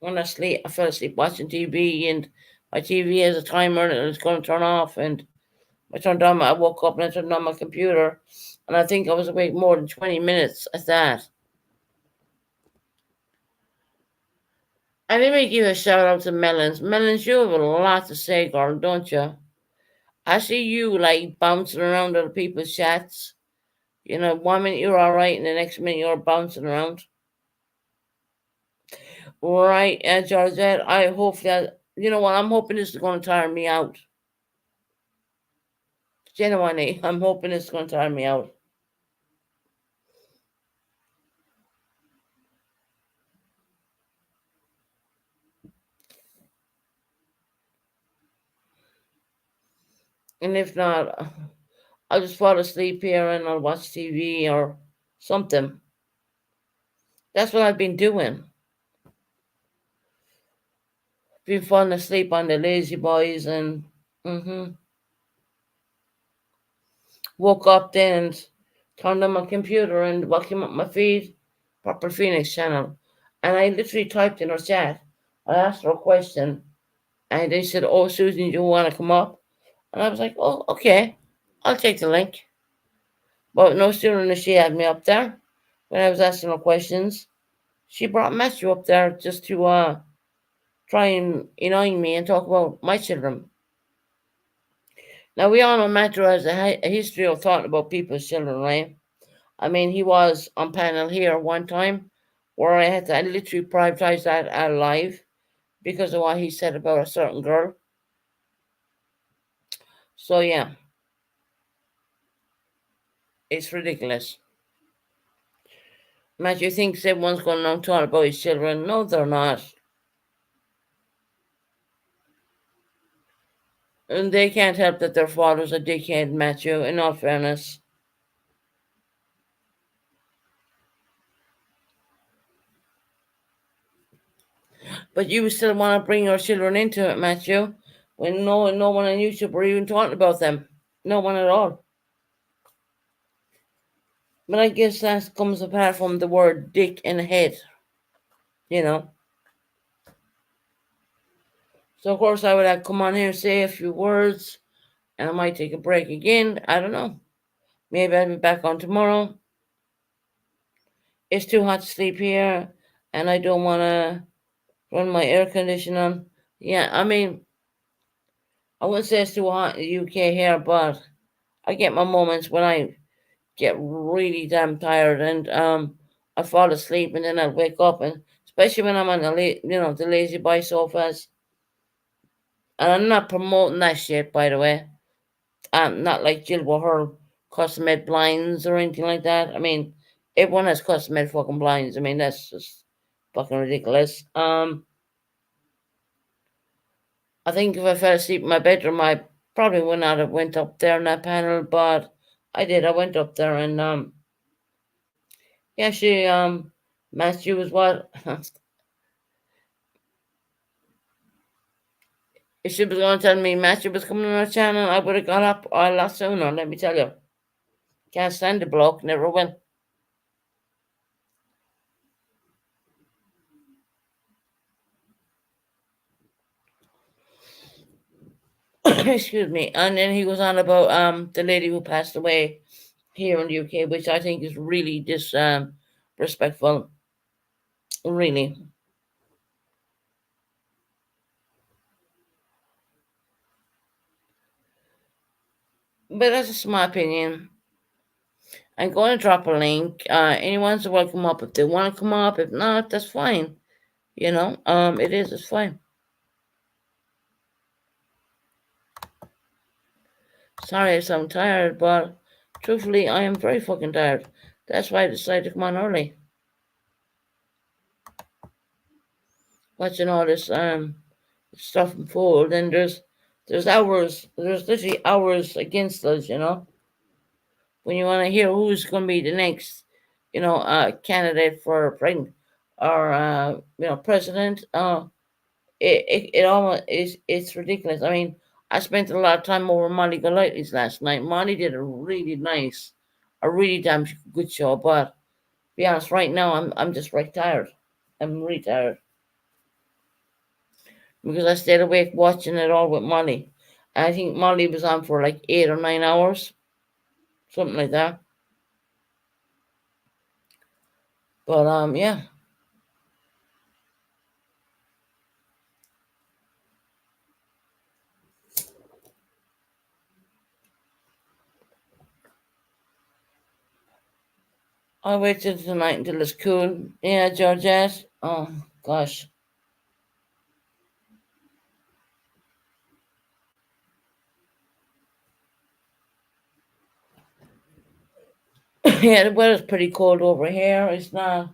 When I fell asleep watching TV, and my TV has a timer and it's going to turn off. And I woke up and I turned on my computer, and I think I was awake more than 20 minutes at that. And let me give a shout out to Melons. Melons, you have a lot to say, girl, don't you? I see you like bouncing around other people's chats. 1 minute you're all right, and the next minute you're bouncing around. Right, Georgette, I hope that, you know what, I'm hoping this is going to tire me out. Genuinely, I'm hoping it's going to tire me out. And if not, I'll just fall asleep here and I'll watch TV or something. That's what I've been doing. Been falling asleep on the lazy boys and woke up then and turned on my computer and what came up my feed, Purple Phoenix channel. And I literally typed in her chat. I asked her a question and they said, "Oh, Susan, do you want to come up?" And I was like, "Oh, okay. I'll take the link." But no sooner than she had me up there when I was asking her questions, she brought Matthew up there just to try and annoy me and talk about my children. Now, we all know Matthew has a history of talking about people's children, right? I mean, he was on panel here one time where I literally privatize that out live because of what he said about a certain girl. So, yeah, it's ridiculous. Matthew thinks everyone's going to talk about his children. No, they're not. And they can't help that their father's a dickhead, Matthew, in all fairness. But you still want to bring your children into it, Matthew, when no one on YouTube are even talking about them. No one at all. But I guess that comes apart from the word dick in the head, you know. So of course I would have come on here and say a few words, and I might take a break again. I don't know. Maybe I'll be back on tomorrow. It's too hot to sleep here, and I don't want to run my air conditioner on. Yeah, I mean, I wouldn't say it's too hot in the UK here, but I get my moments when I get really damn tired, and I fall asleep, and then I wake up, and especially when I'm on the lazy boy sofas. And I'm not promoting that shit, by the way. Not like Jill with her custom made blinds or anything like that. I mean, everyone has custom made fucking blinds. I mean, that's just fucking ridiculous. I think if I fell asleep in my bedroom, I probably would not have went up there on that panel, but I did. I went up there, and yeah, Matthew was what. If she was going to tell me Matthew was coming on our channel, I would have got up a lot sooner. Let me tell you, can't stand the bloke. Never will. Excuse me. And then he was on about the lady who passed away here in the UK, which I think is really disrespectful. Really. But that's just my opinion. I'm going to drop a link. Anyone's welcome up if they want to come up. If not, that's fine. It's fine. Sorry I sound tired, but truthfully, I am very fucking tired. That's why I decided to come on early. Watching all this stuff unfold, and there's literally hours against us, when you want to hear who's going to be the next, candidate for president or president. It almost is it's ridiculous. I mean, I spent a lot of time over Molly Golightly's last night. Molly did a really damn good show. But to be honest, right now I'm just right tired. I'm really tired because I stayed awake watching it all with Molly. I think Molly was on for like 8 or 9 hours, something like that. But yeah. I'll wait till tonight until it's cool. Yeah, Georgette. Oh gosh. Yeah, the weather's pretty cold over here. It's not,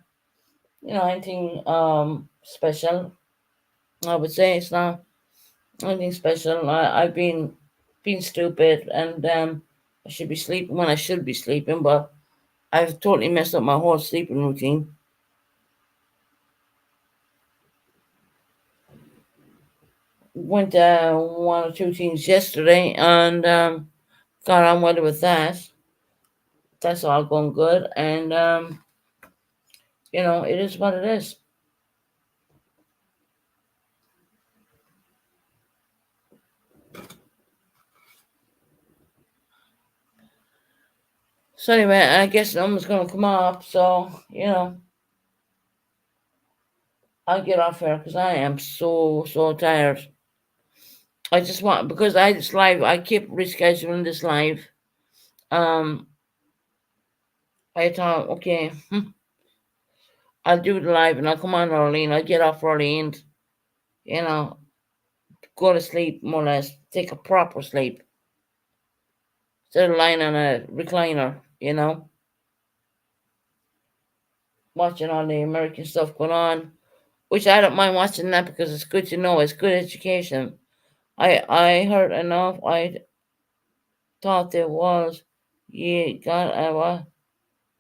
anything special. I would say it's not anything special. I've been stupid, and I should be sleeping when I should be sleeping, but I've totally messed up my whole sleeping routine. Went one or two things yesterday, and got on well with that. That's all going good, and it is what it is. So anyway, I guess someone's gonna come up, so I'll get off here because I am so tired. I just want because I keep rescheduling this live. Um, I thought, okay, I'll do the live and I'll come on early and I'll get off early and you know go to sleep more or less, take a proper sleep instead of lying on a recliner, watching all the American stuff going on, which I don't mind watching that because it's good to know, it's good education. I heard enough. I thought there was, yeah,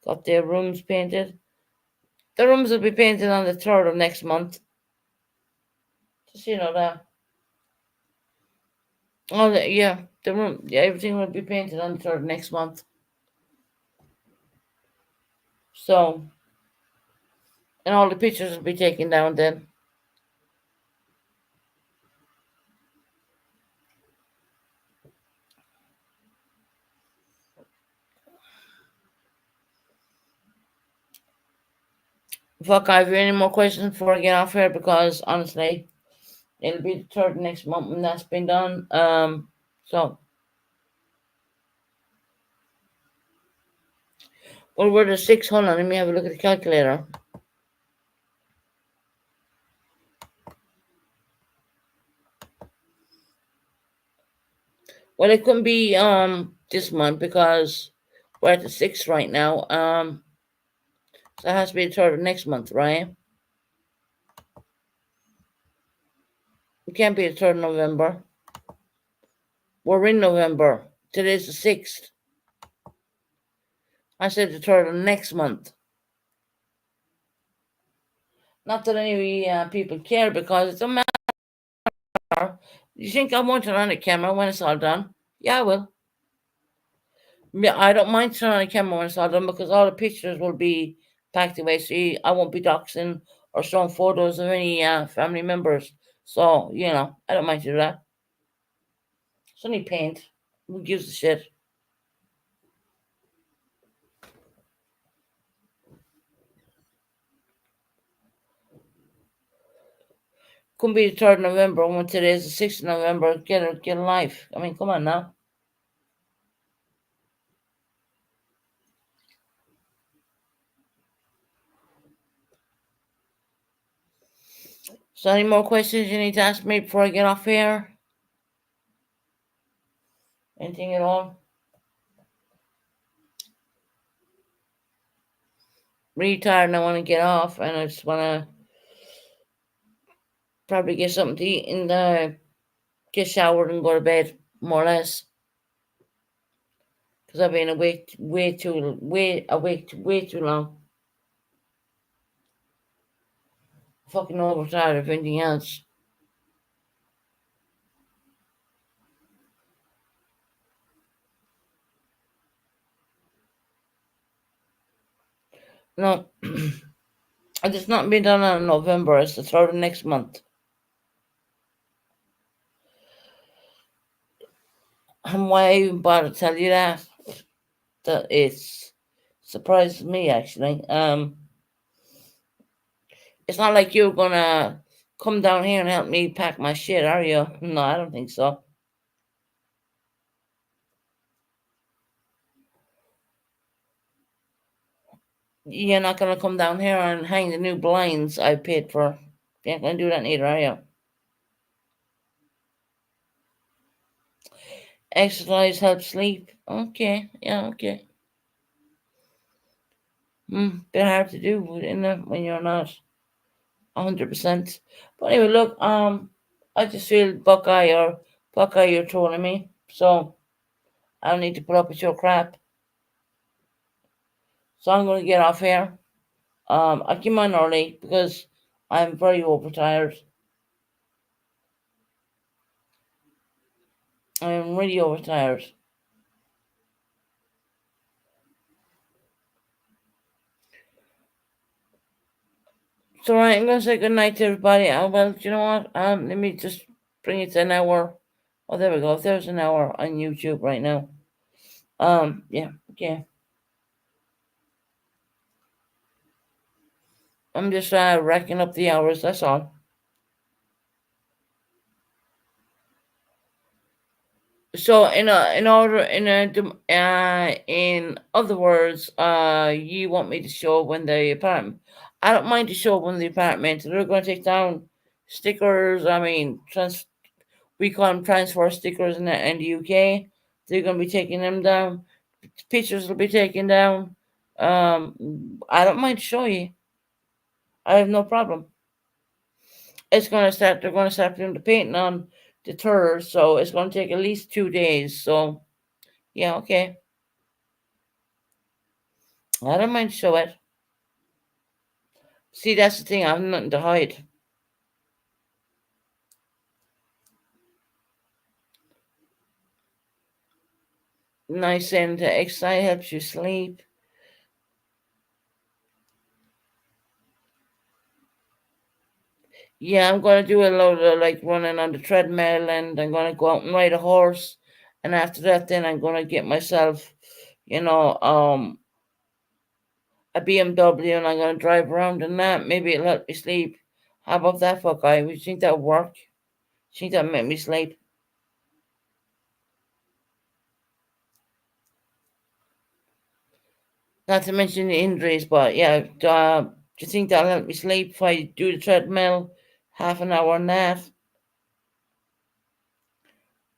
got their rooms painted. The rooms will be painted on the 3rd of next month. Just that. Oh, yeah, the room, yeah, everything will be painted on the third next month. So, and all the pictures will be taken down then. Fuck, have you any more questions before I get off here? Because honestly, it'll be the third next month when that's been done. So, well, we're the six. Hold on, let me have a look at the calculator. Well, it couldn't be this month because we're at the sixth right now. So it has to be the third of next month, right? It can't be the third of November. We're in November. Today's the sixth. I said the third of next month. Not that any people care because it's a matter. You think I won't turn on the camera when it's all done? Yeah, I will. Yeah, I don't mind turning on the camera when it's all done because all the pictures will be packed away. So I won't be doxing or showing photos of any family members. So, I don't mind to do that. It's only paint. Who gives a shit? Couldn't be the 3rd of November when today's the 6th of November. Get a life. I mean, come on now. So, any more questions you need to ask me before I get off here? Anything at all? Really tired and I want to get off, and I just want to probably get something to eat and get showered and go to bed, more or less. Because I've been awake way too long. Fucking overtired of anything else. No, it's not been done in November. It's the 3rd of next month. And why I even bother to tell you that? That it's surprises me actually. It's not like you're gonna come down here and help me pack my shit, are you? No, I don't think so. You're not gonna come down here and hang the new blinds I paid for. You ain't gonna do that neither, are you? Exercise helps sleep. Okay, yeah, okay. Bit hard to do, isn't it, when you're not 100%. But anyway, look, I just feel Buckeye, you're trolling me. So I don't need to put up with your crap. So I'm gonna get off here. I came on early because I'm very overtired. I'm really overtired. So right, I'm gonna say good night to everybody. Well, you know what? Let me just bring it to an hour. Oh, there we go. There's an hour on YouTube right now. Yeah, okay. I'm just racking up the hours. That's all. So in other words, you want me to show up when the apartment. I don't mind to show up when the apartment. They're going to take down stickers. I mean, we call them transfer stickers in the UK. They're going to be taking them down. Pictures will be taken down. I don't mind to show you. I have no problem. It's going to start. They're going to start doing the painting on the third, so it's going to take at least 2 days. So yeah, okay. I don't mind to show it. See, that's the thing. I have nothing to hide. Nice and exercise helps you sleep. Yeah, I'm gonna do a load of like running on the treadmill, and I'm gonna go out and ride a horse, and after that, then I'm gonna get myself, you know, a BMW, and I'm gonna drive around in that. Maybe it'll help me sleep. How about that, fuck guy? Would you think that would work? You think that make me sleep? Not to mention the injuries, but yeah, do you think that'll help me sleep if I do the treadmill, half an hour and that?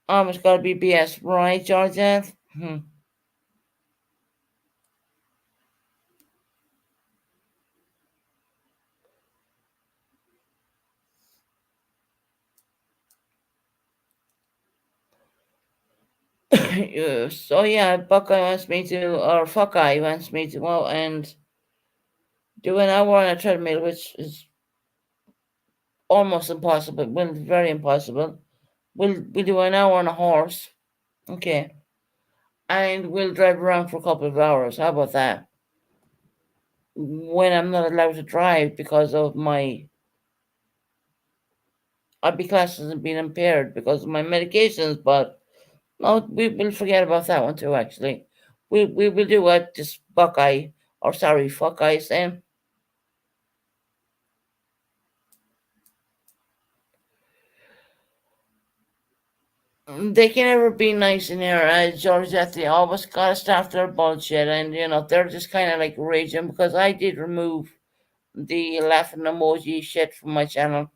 It's gotta be BS, right, Georgia? Hmm. So yeah, Buckeye wants me to, or Fuckeye wants me to go out and do an hour on a treadmill, which is almost impossible. Well, very impossible. We'll do an hour on a horse, okay, and we'll drive around for a couple of hours. How about that? When I'm not allowed to drive because of my, I'd be classed as being impaired because of my medications, but no, we will forget about that one too. Actually, we will do what this Buckeye, or sorry, Fuckeye saying. They can never be nice in here, Georgia. They always gotta stop their bullshit, and they're just kind of like raging because I did remove the laughing emoji shit from my channel.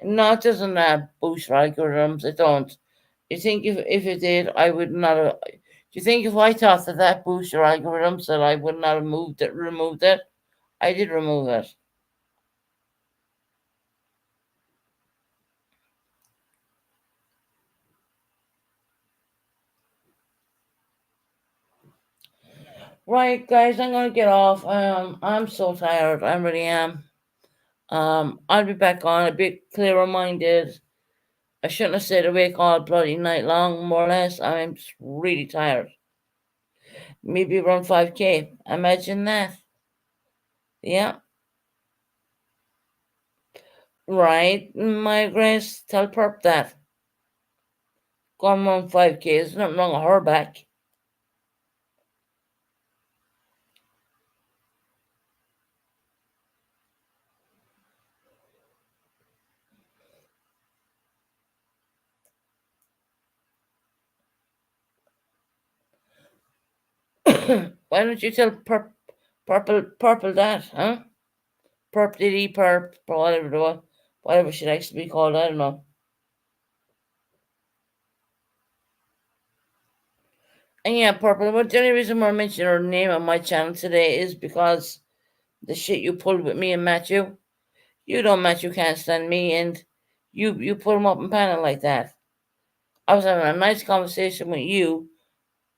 No, it doesn't boost algorithms. It don't. You think if it did, I would not have. Do you think if I thought that that boosted algorithms that I would not have removed it? I did remove it. Right, guys, I'm gonna get off. I'm so tired. I really am. I'll be back on a bit clearer minded. I shouldn't have stayed awake all bloody night long, more or less. I'm just really tired. Maybe around 5K. Imagine that. Yeah, right. My grace, tell Perp that. Gone around 5K. There's nothing wrong with her back. Why don't you tell Purple that, huh? Perp Diddy, Perp, or whatever whatever she likes to be called, I don't know. And yeah, Purple, but the only reason we're mentioning her name on my channel today is because the shit you pulled with me and Matthew. You know Matthew can't stand me, and you put him up in panel like that. I was having a nice conversation with you,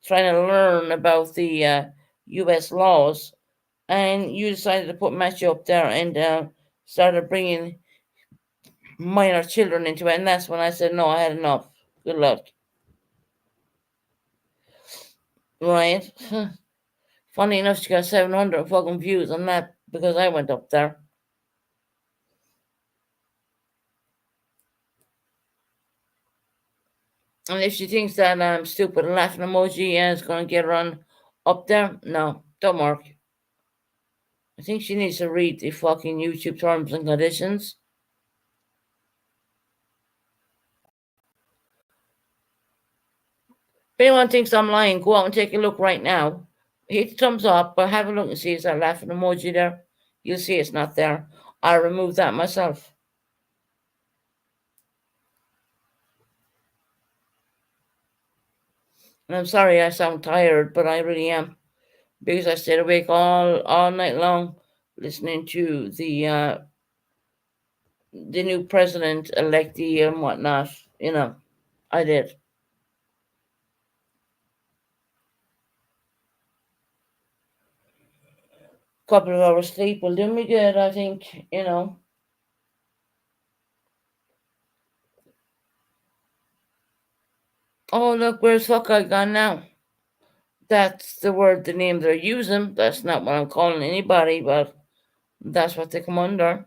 trying to learn about the U.S. laws, and you decided to put Matthew up there and started bringing minor children into it, and that's when I said no, I had enough. Good luck, right? Funny enough, she got 700 fucking views on that because I went up there. And if she thinks that I'm stupid laughing emoji and it's gonna get her on up there, no, don't work. I think she needs to read the fucking YouTube terms and conditions. If anyone thinks I'm lying, go out and take a look right now. Hit the thumbs up, but have a look and see is that laughing emoji there. You'll see it's not there. I removed that myself. And I'm sorry I sound tired, but I really am. Because I stayed awake all night long listening to the new president electee and whatnot. I did. Couple of hours sleep will do me good, I think. Oh look, where's Hawkeye gone now? That's the word, the name they're using. That's not what I'm calling anybody, but that's what they come under.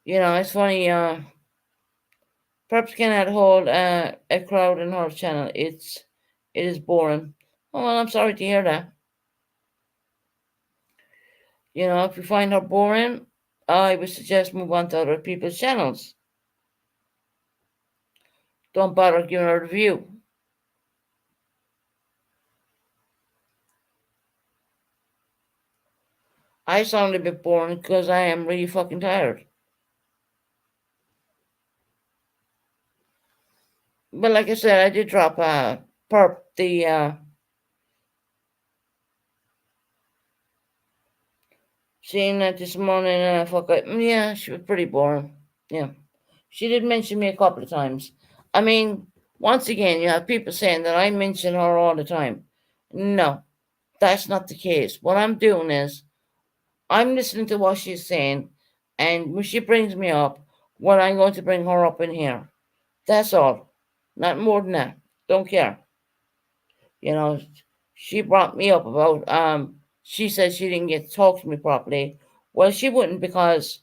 It's funny. Perhaps cannot hold a crowd in her channel. It is boring. Oh, well, I'm sorry to hear that. If you find her boring, I would suggest move on to other people's channels. Don't bother giving her a review. I sound a bit boring because I am really fucking tired. But like I said, I did drop Perp the seeing that this morning. Yeah, she was pretty boring. Yeah, she did mention me a couple of times. I mean, once again, you have people saying that I mention her all the time. No, that's not the case. What I'm doing is I'm listening to what she's saying, and when she brings me up, well, I'm going to bring her up in here. That's all. Not more than that. Don't care. You know, she brought me up about she said she didn't get to talk to me properly. Well, she wouldn't, because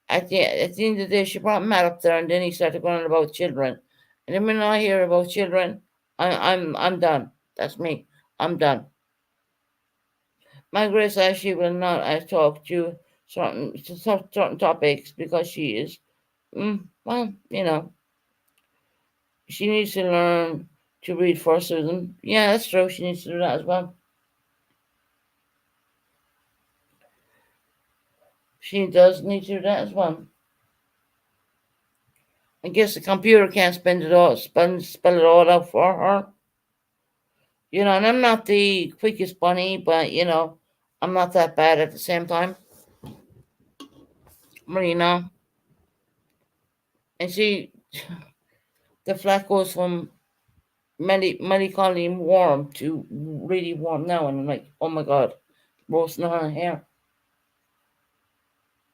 at the end of the day she brought Matt up there, and then he started going on about children. And then when I hear about children, I'm done. That's me. I'm done. My Grace actually will not talk to certain topics because she is well, she needs to learn to read for Susan. Yeah, that's true. She needs to do that as well. She does need to do that as well. I guess the computer can't spell it all out for her. And I'm not the quickest bunny, but I'm not that bad at the same time. Well, and the flat goes from many calling him warm to really warm now, and I'm like, oh my god, roasting her hair.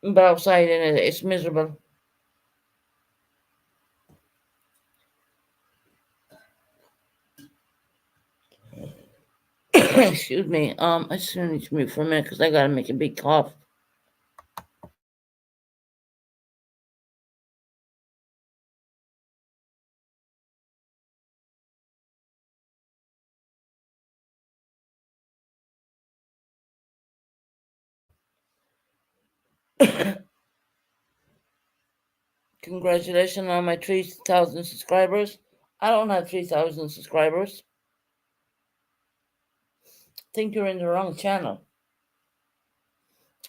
But outside in it's miserable. Excuse me. I just need to mute for a minute because I gotta make a big cough. Congratulations on my 3,000 subscribers. I don't have 3,000 subscribers. Think you're in the wrong channel.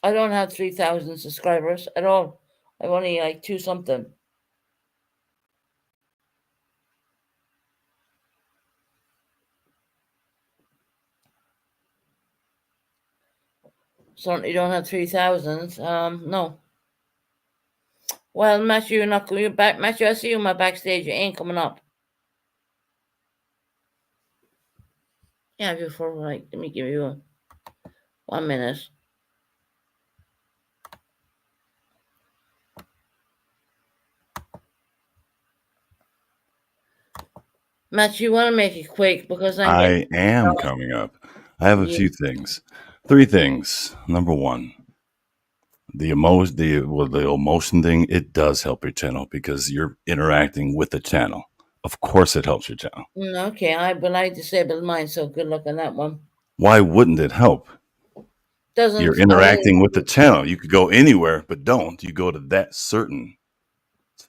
I don't have 3,000 subscribers at all. I've only like two something. Certainly don't have 3,000. No. Well, Matthew, you're not you're back. Matthew, I see you in my backstage. You ain't coming up. Yeah, before like, let me give you 1 minute. Matthew, you want to make it quick because I'm getting. I am coming up. I have a Yeah. few things. Three things. Number one, the emotion thing, it does help your channel because you're interacting with the channel. Of course it helps your channel. Okay, I disabled mine, so good luck on that one. Why wouldn't it help? You're Doesn't always. interacting with the channel. You could go anywhere, but don't. You go to that certain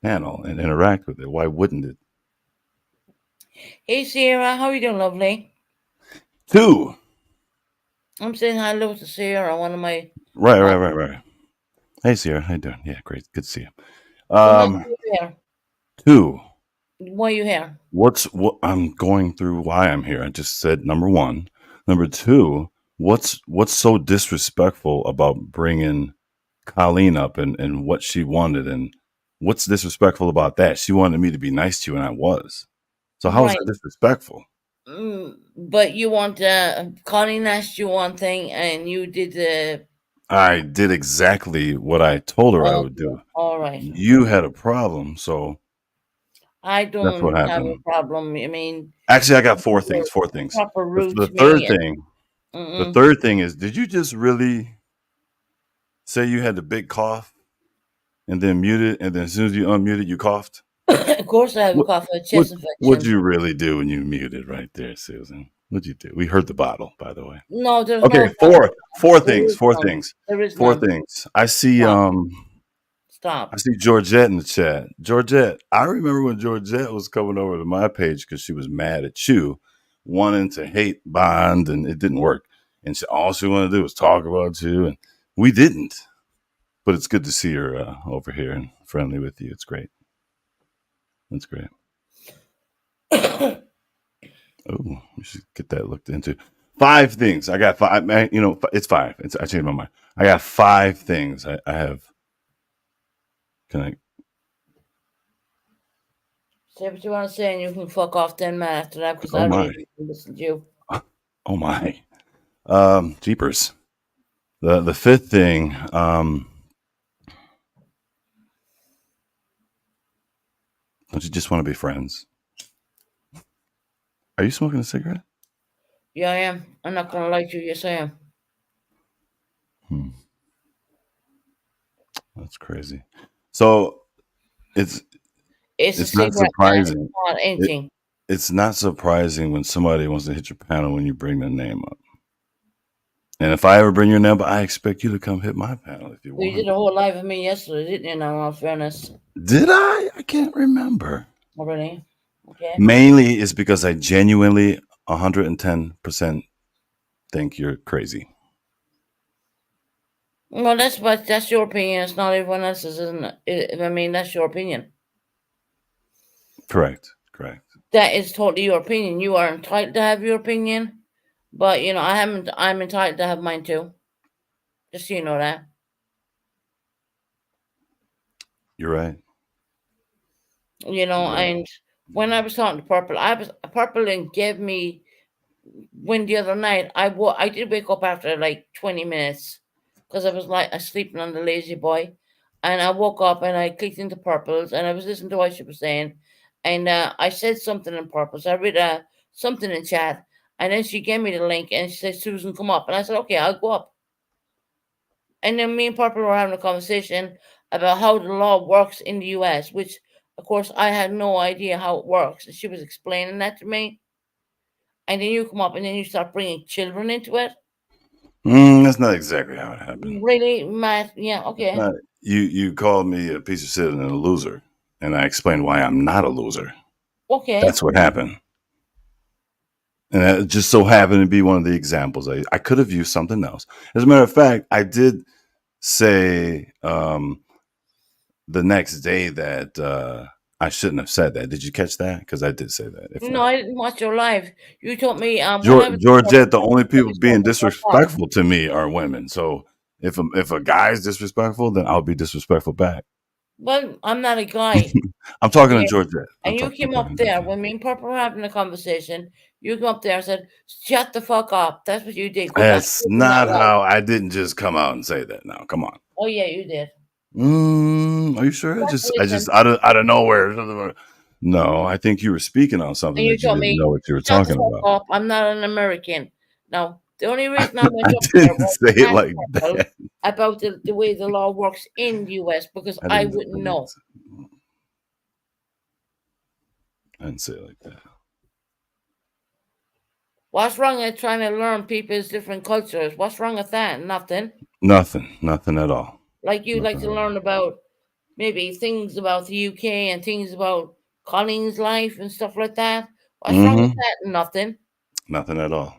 channel and interact with it. Why wouldn't it? Hey, Sierra, how are you doing, lovely? Two. I'm saying hello to Sierra, one of my. Right. Hey, Sierra. How you doing? Yeah, great. Good to see you. So, Matthew, you here? Two. Why are you here? What I'm going through why I'm here. I just said number one. Number two, what's so disrespectful about bringing Colleen up and what she wanted, and what's disrespectful about that? She wanted me to be nice to you, and I was. So how is Right. that disrespectful? But you want Colleen asked you one thing, and you did the. I did exactly what I told her I would Okay, do. all right. You had a problem, so I That's what don't have a happened. problem. I mean, Actually, I got four you're things. Four things. proper The, rude the to third me. And, thing. The mm-mm. third thing is, did you just really say you had the big cough and then mute it, and then as soon as you unmuted, you coughed? Of course, I have a What cough, a what chest what'd infection. you really do when you muted right there, Susan? What'd you do? We heard the bottle, by the way. No, there's Okay, no bottle. four There things, is four none. things, There is four none. things. I see Stop. I Stop. see Georgette in the chat. Georgette, I remember when Georgette was coming over to my page because she was mad at you, wanting to hate Bond, and it didn't work. And all she wanted to do was talk about you, and we didn't. But it's good to see her over here and friendly with you. It's great. That's great. Oh, we should get that looked into. Five things. I got five. Man, it's five. I changed my mind. I got five things. I have. Can I? Say what you want to say, and you can fuck off 10 minutes after that because Oh I my. really don't listen to you. Oh my. Jeepers. The fifth thing. Don't you just want to be friends? Are you smoking a cigarette? Yeah, I am. I'm not going to lie to you. Yes, I am. Hmm, that's crazy. So it's It's a it's not cigarette, man. It's surprising. not It anything. it's not surprising when somebody wants to hit your panel when you bring their name up. And if I ever bring your name up, I expect you to come hit my panel if you Well, you want. did a whole live of me yesterday, didn't you? Now, in all fairness. Did I? I can't remember. Already. Okay. Mainly it's because I genuinely 110% think you're crazy. Well, that's your opinion. It's not everyone else's, isn't it? I mean, that's your opinion. Correct. Correct. That is totally your opinion. You are entitled to have your opinion, but I'm entitled to have mine too. Just so you know that. You're right. You're right. And when I was talking to Purple, Purple didn't give me when the other night I did wake up after like 20 minutes because I was like sleeping on the lazy boy, and I woke up and I clicked into Purple's and I was listening to what she was saying, and I said something in Purple's. I read something in chat, and then she gave me the link and she said, "Susan, come up," and I said, "Okay, I'll go up." And then me and Purple were having a conversation about how the law works in the US, which of course I had no idea how it works, and she was explaining that to me. And then you come up and then you start bringing children into it. That's not exactly how it happened. Really, Matt? Yeah, It's okay. not. You called me a piece of shit and a loser, and I explained why I'm not a loser. Okay. That's what happened. And it just so happened to be one of the examples. I could have used something else. As a matter of fact, I did say the next day that I shouldn't have said that. Did you catch that? Because I did say that. If No, not, I didn't watch your live. You told me when I was Georgette, the only told people me shut being the fuck up. disrespectful to me are women. So if a guy is disrespectful, then I'll be disrespectful back. Well, I'm not a guy. I'm talking to Okay. Georgette. And you I'm came talking up to there Georgette. when me and Purple were having a conversation. You came up there and said, "Shut the fuck up." That's what you did. Go back to That's listening to that not live. how I didn't just come out and say that. Now, come on. Oh yeah, you did. Are you sure? Back to I listen. just out of nowhere. No, I think you were speaking on something And you that you told didn't me, know what you were "Shut the talking fuck about. up. I'm not an American." Now, the only reason I went I up there didn't was say to it ask like Purple that. about the way the law works in the US because I I didn't. wouldn't know. I didn't say it like that. What's wrong with trying to learn people's different cultures? What's wrong with that? Nothing. Nothing. Nothing at all. Like you like Nothing to at learn all. about maybe things about the UK and things about Colleen's life and stuff like that. What's wrong with Mm-hmm. that? Nothing. Nothing at all.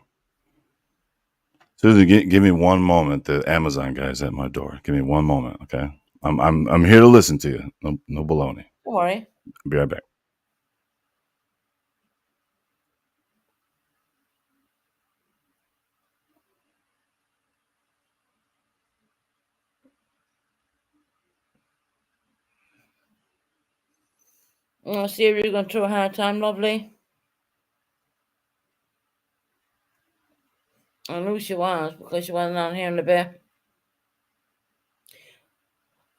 Susan, give me one moment. The Amazon guy's at my door. Give me one moment, okay? I'm here to listen to you. No baloney. Don't worry. I'll be right back. See if you're going through a hard time, lovely. I knew she was because she wasn't on here in the bed.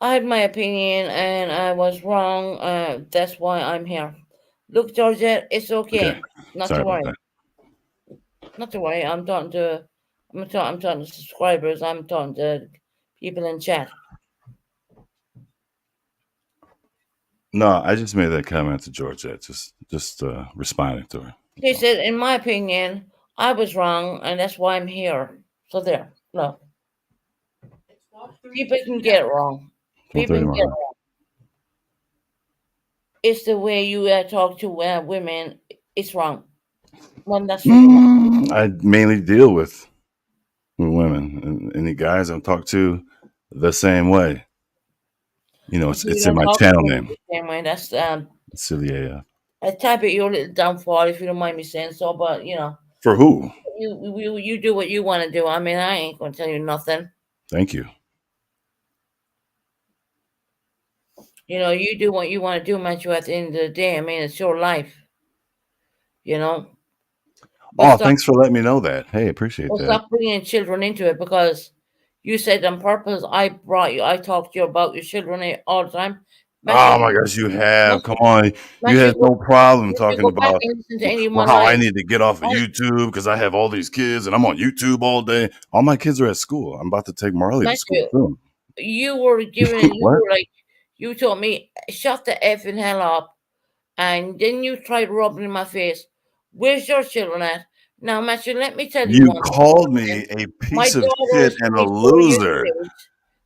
I had my opinion and I was wrong. That's why I'm here. Look, Georgette, it's Okay. okay. Not Sorry to about worry. that. Not to worry. I'm talking to subscribers. I'm talking to people in chat. No, I just made that comment to Georgette. Just responding to her. That's She all. said, in my opinion, I was wrong, and that's why I'm here. So there. Look, people can get it wrong. One People thirty can get it tomorrow. wrong. It's the way you talk to women. It's wrong. Well, that's for sure. I mainly deal with women, and any guys I've talked to the same way. You know, But you it's in don't my talk to channel women name. the same way. That's Silly AF. a type of your little downfall, if you don't mind me saying so. But you know, For who? you do what you want to do. I mean, I ain't gonna tell you nothing. Thank you. You know, you do what you want to do, Matthew. At the end of the day, I mean, it's your life. You know, but Oh, stop, thanks for letting me know that. Hey, appreciate but that. stop bringing children into it because you said on purpose. I brought you. I talked to you about your children all the time, Matthew. Oh my gosh, you have. Come Matthew, on. You Matthew, had no problem if you talking go back about and listen to any of my how I lives, need to get off of I, YouTube because I have all these kids and I'm on YouTube all day. All my kids are at school. I'm about to take Marley to school Matthew, soon. you were giving. You What? were like, you told me shut the effing hell up. And then you tried rubbing in my face. Where's your children at? Now, Matthew, let me tell you You one called thing. me a My piece of daughter shit is and a 24 years of loser. age.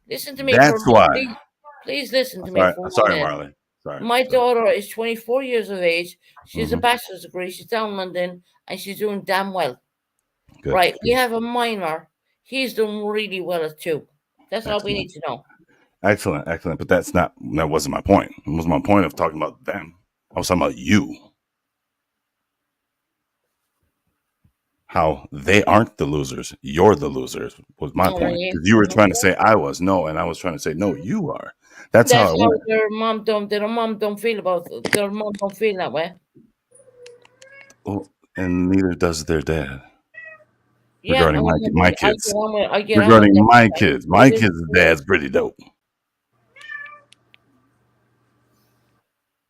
Listen to me for a That's minute. why. Please listen to me Sorry, for 1 minute. Marley. Sorry, My sorry. daughter is 24 years of age. She has a Hmm. bachelor's degree. She's down in London and she's doing damn well. Good, Right. We good. have a minor. He's doing really well at two. That's all we Excellent. need to know. Excellent, excellent. But that wasn't my point. It was my point of talking about them. I was talking about you. How they aren't the losers. You're the losers was my No, point. really. Because you were trying to say I was. No, and I was trying to say, no, you are. That's how That's it how went. their mom don't feel about their mom don't feel that way. Well, and neither does their dad. Yeah, Regarding my kids. I get on with Regarding them. my kids. They My live kids' dad's pretty dope.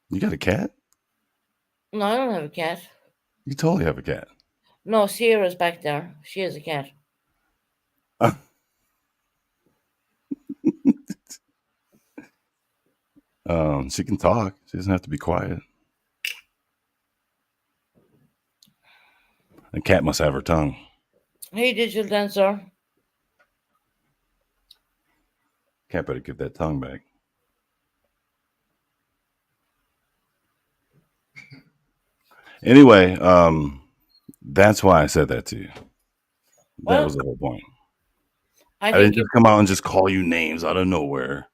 You got a cat? No, I don't have a cat. You totally have a cat. No, Sierra's back there. She has a cat. She can talk. She doesn't have to be quiet. A cat must have her tongue. Hey, digital dancer. Cat better give that tongue back. Anyway, that's why I said that to you. That was Well, the whole point. I I didn't think just come out and just call you names out of nowhere.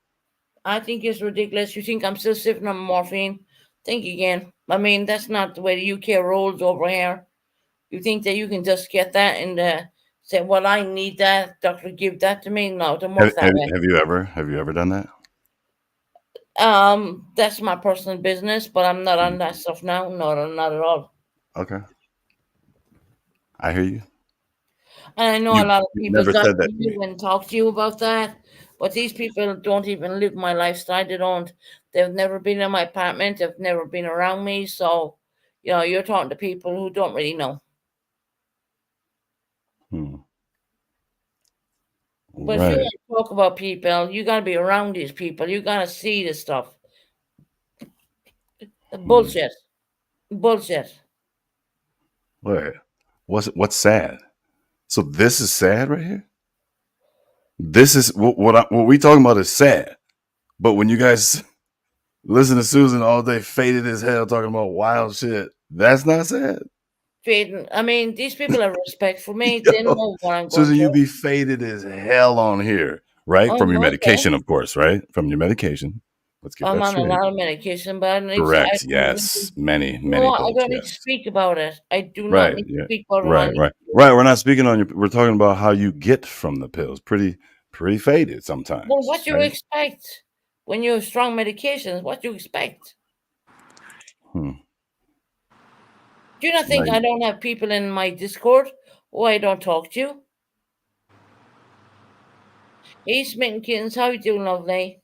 I think it's ridiculous. You think I'm still sipping on morphine? Think again. I mean, that's not the way the UK rolls over here. You think that you can just get that and say, "Well, I need that. Doctor, give that to me." No, it don't Have, work that have, way. have you ever done that? That's my personal business, but I'm not on Mm. that stuff now. No, not at all. Okay, I hear you. And I know a You lot of you've people never got said that to me. you and talk to you about that, but these people don't even live my lifestyle. They don't. They've never been in my apartment. They've never been around me. So, you're talking to people who don't really know. Hmm. But if you Right. want to talk about people, you got to be around these people. You got to see this stuff. Hmm. Bullshit. Bullshit. Wait. What's sad? So this is sad right here. This is what we talking about is sad. But when you guys listen to Susan all day, faded as hell, talking about wild shit, that's not sad. Faden. I mean, these people have respect for me. They Yo, know what I'm going Susan, you through. be faded as hell on here, right? On From your Monday, medication, of course, right? From your medication. Let's get I'm that on a straight. lot of medication, but I Correct. don't need to. Yes. Many, You know many what? I pills. don't need to Yes. speak about it. I do not Right. need to Yeah. speak about it on Right. Right. YouTube. Right. We're not speaking on your. We're talking about how you get from the pills. Pretty faded Well, sometimes, what do you right? expect when you have strong medications? What do you expect? Hmm. Do you not think Like, I don't have people in my Discord who I don't talk to? Hey, Smitten Kittens, how you doing, lovely?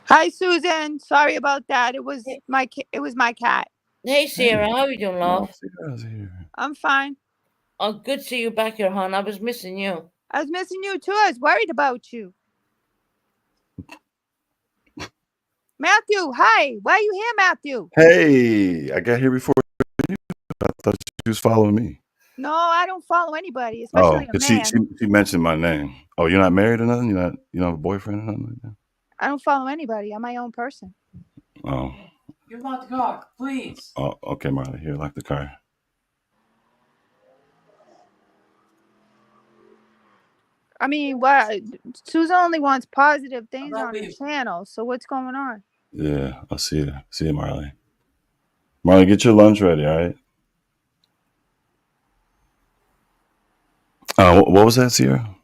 Hi, Susan. Sorry about that. It was Hey, my cat. Hey, Hey, Sierra, how you doing, oh, love? Sierra's here. I'm fine. Oh, good to see you back here, hon. I was missing you. I was missing you too. I was worried about you. Matthew, hi. Why are you here, Matthew? Hey, I got here before you. I thought she was following me. No, I don't follow anybody, Oh, especially a because she, man. she she mentioned my name. Oh, you're not married or nothing? You don't have a boyfriend or nothing like that? I don't follow anybody. I'm my own person. Oh, You're allowed to talk, please. oh, okay, Marley. Here, lock the car. I mean, what? Susan only wants positive things About on her leave. channel. So what's going on? Yeah, I'll see you. See you, Marley. Marley, get your lunch ready, all right? What was that, Sierra?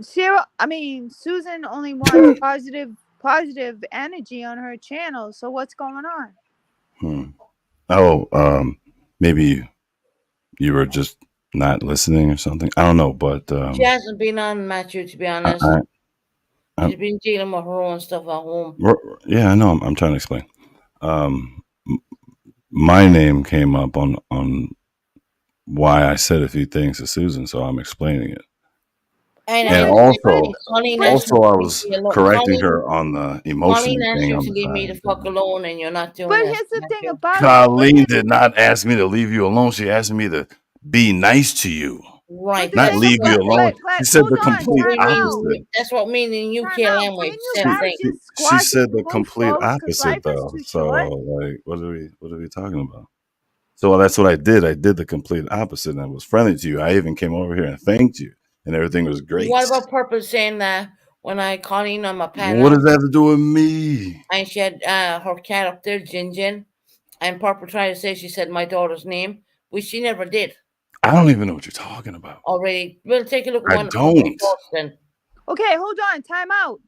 Susan only wants positive energy on her channel. So what's going on? Hmm. Oh, maybe you were just not listening or something. I don't know, but She hasn't been on, Matthew, to be I, honest. I, I She's been dealing with her own stuff at home. yeah, I know. I'm trying to explain. Um, my name came up on why I said a few things to Susan, so I'm explaining it. And Yeah, And but also, Colleen but asked also, you I to leave was me alone. correcting her on the Colleen emotion asked thing you on to the leave me the fuck side. alone, and you're not doing but that, here's the thing Matthew. about it. Colleen did not ask me to leave you alone. She asked me to be nice to you, But Right. the not thing That's leave what. you about alone. but She said hold the on, complete time out. opposite. That's what me and you Time care out. language. Couldn't you Same guys thing. just She squash it said and the move complete forward? Because opposite life is though. too So short. like what are we talking about? So that's what I did. I did the complete opposite and I was friendly to you. I even came over here and thanked you and everything was What great. about Purple saying that when I Colleen on my What panel does that have to do with me? and she had her cat up there, Jinjin, and Purple tried to say she said my daughter's name, which she never did I don't even know what you're talking about. already. We'll take a look at I one of her don't. posts then. Okay, hold on, time out.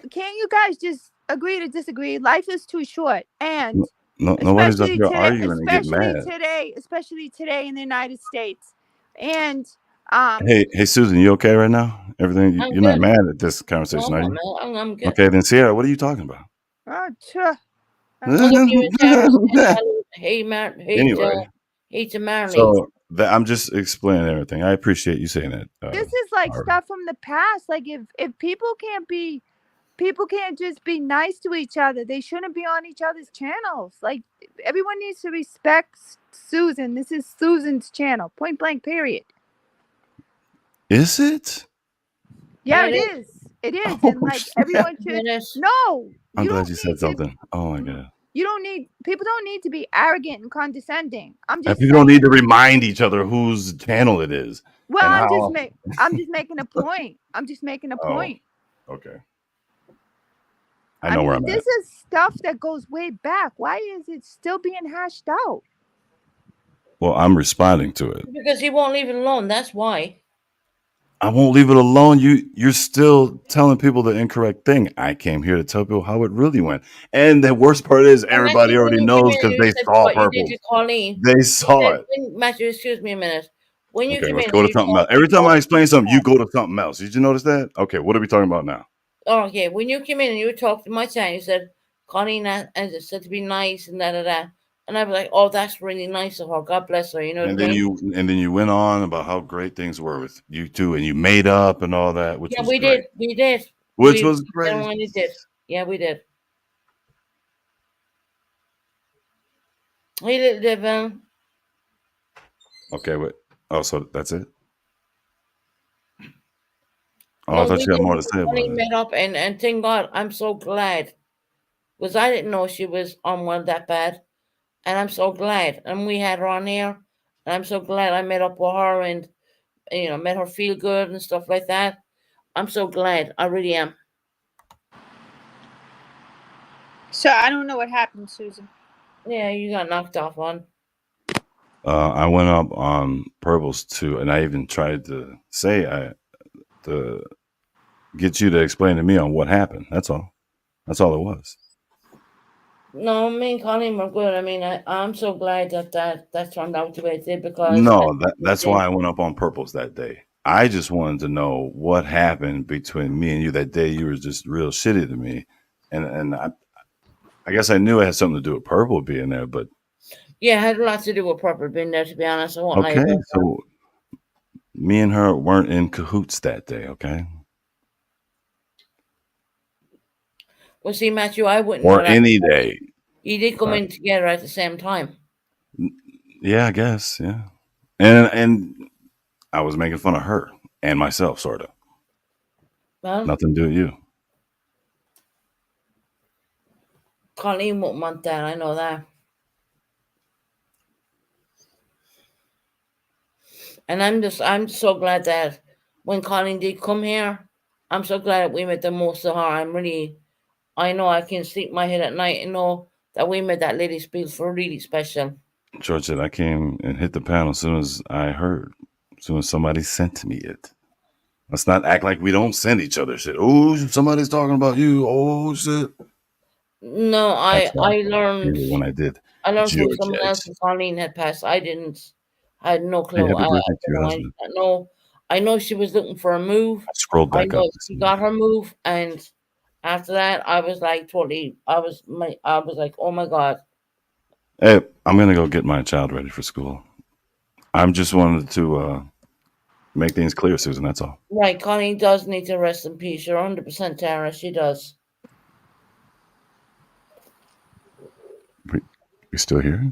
Can't you guys just agree to disagree? Life is too short. And No, nobody's up here arguing and get especially mad. today, especially today in the United States. And um Hey, Susan, you okay right now? Everything? I'm You're not good. mad at this No, conversation, I'm are not you? mad. I'm good. Okay, then Sierra, what are you talking about? oh, tch, I'll give you a Sarah and tell hey Anyway, hey to Marley. so I'm just explaining everything. I appreciate you saying that. this is like Ari. stuff from the past. Like if people can't just be nice to each other. They shouldn't be on each other's channels. Like everyone needs to respect Susan. This is Susan's channel. Point blank period. Is it? Yeah, Yeah, it it is. is. It is. Oh And like shit! everyone should It is. no, I'm you glad don't you need said to something. Oh my god. you don't need people don't need to be arrogant and condescending. I'm And just people don't need saying. to remind each other whose channel it is Well, and how. I'm just making a point. I'm just making a Oh, point. okay. I I know where mean, I'm at. this is stuff that goes way back. Why is it still being hashed out? Well, I'm responding to it. Because he won't leave it alone. That's why. I won't leave it alone. You're still telling people the incorrect thing. I came here to tell people how it really went. And the worst part is And Matthew, everybody when already you came knows in and because you they said saw what you did purples. to Colleen, They you saw said, it. Matthew, excuse me a minute. When you Okay, came let's in go and to you something else. talked to Every time I explain something, you Colleen, go to something else. Did you notice that? Okay, what are we talking about now? oh, okay, when you came in and you talked to my son, you said, Colleen and it said to be nice and da da da. And I was like, oh, that's really nice of her. God bless her. You know what And I then mean? you went on about how great things were with you two, and you made up and all that, which Yeah, was we did. great. We did. Which was We great. genuinely did. Yeah, we did. Hey, little Devin. Okay, wait. Oh, so that's it? Oh, I No, thought we you got did. more We to say about finally it. met up, and thank God, I'm so glad. Because I didn't know she was unwell that bad. And I'm so glad. And we had her on here. And I'm so glad I met up with her and, made her feel good and stuff like that. I'm so glad. I really am. So I don't know what happened, Susan. Yeah, you got knocked off on. I went up on Purples too, and I even tried to say to get you to explain to me on what happened. That's all. That's all it was. No, me and Colleen were good. I mean, I'm so glad that turned out the way it did because No, that's the that's thing. why I went up on Purples that day. I just wanted to know what happened between me and you that day. You were just real shitty to me, and I guess I knew it had something to do with Purple being there, but Yeah, it had a lot to do with Purple being there, to be honest. I won't lie Okay, about that. so me and her weren't in cahoots that day. Okay, Well, see, Matthew, I wouldn't know or that. any day. You did come Right. in together at the same time. Yeah, I guess. Yeah, and I was making fun of her and myself, sort of. Well, Nothing to do with you. Colleen won't want that. I know that. And I'm so glad that when Colleen did come here, I'm so glad that we made the most of her. I know I can sleep my head at night and know that we made that lady feel for really special. George said I came and hit the panel as soon as I heard, as soon as somebody sent me it. Let's not act like we don't send each other shit. Oh, somebody's talking about you. Oh shit. No, That's why I I came when I did. I learned from someone else Georgette. that Colleen had passed. I didn't. I had no Hey, clue. happy I birthday to don't your know husband. anything. I know she was looking for a move. I scrolled I back up. know she got her move, and after that, I was like totally. I was like, oh my god. Hey, I'm gonna go get my child ready for school. I'm just wanted to make things clear, Susan. That's all. Right, Colleen does need to rest in peace. You're 100% Tara. She does. We, we still here? Oh,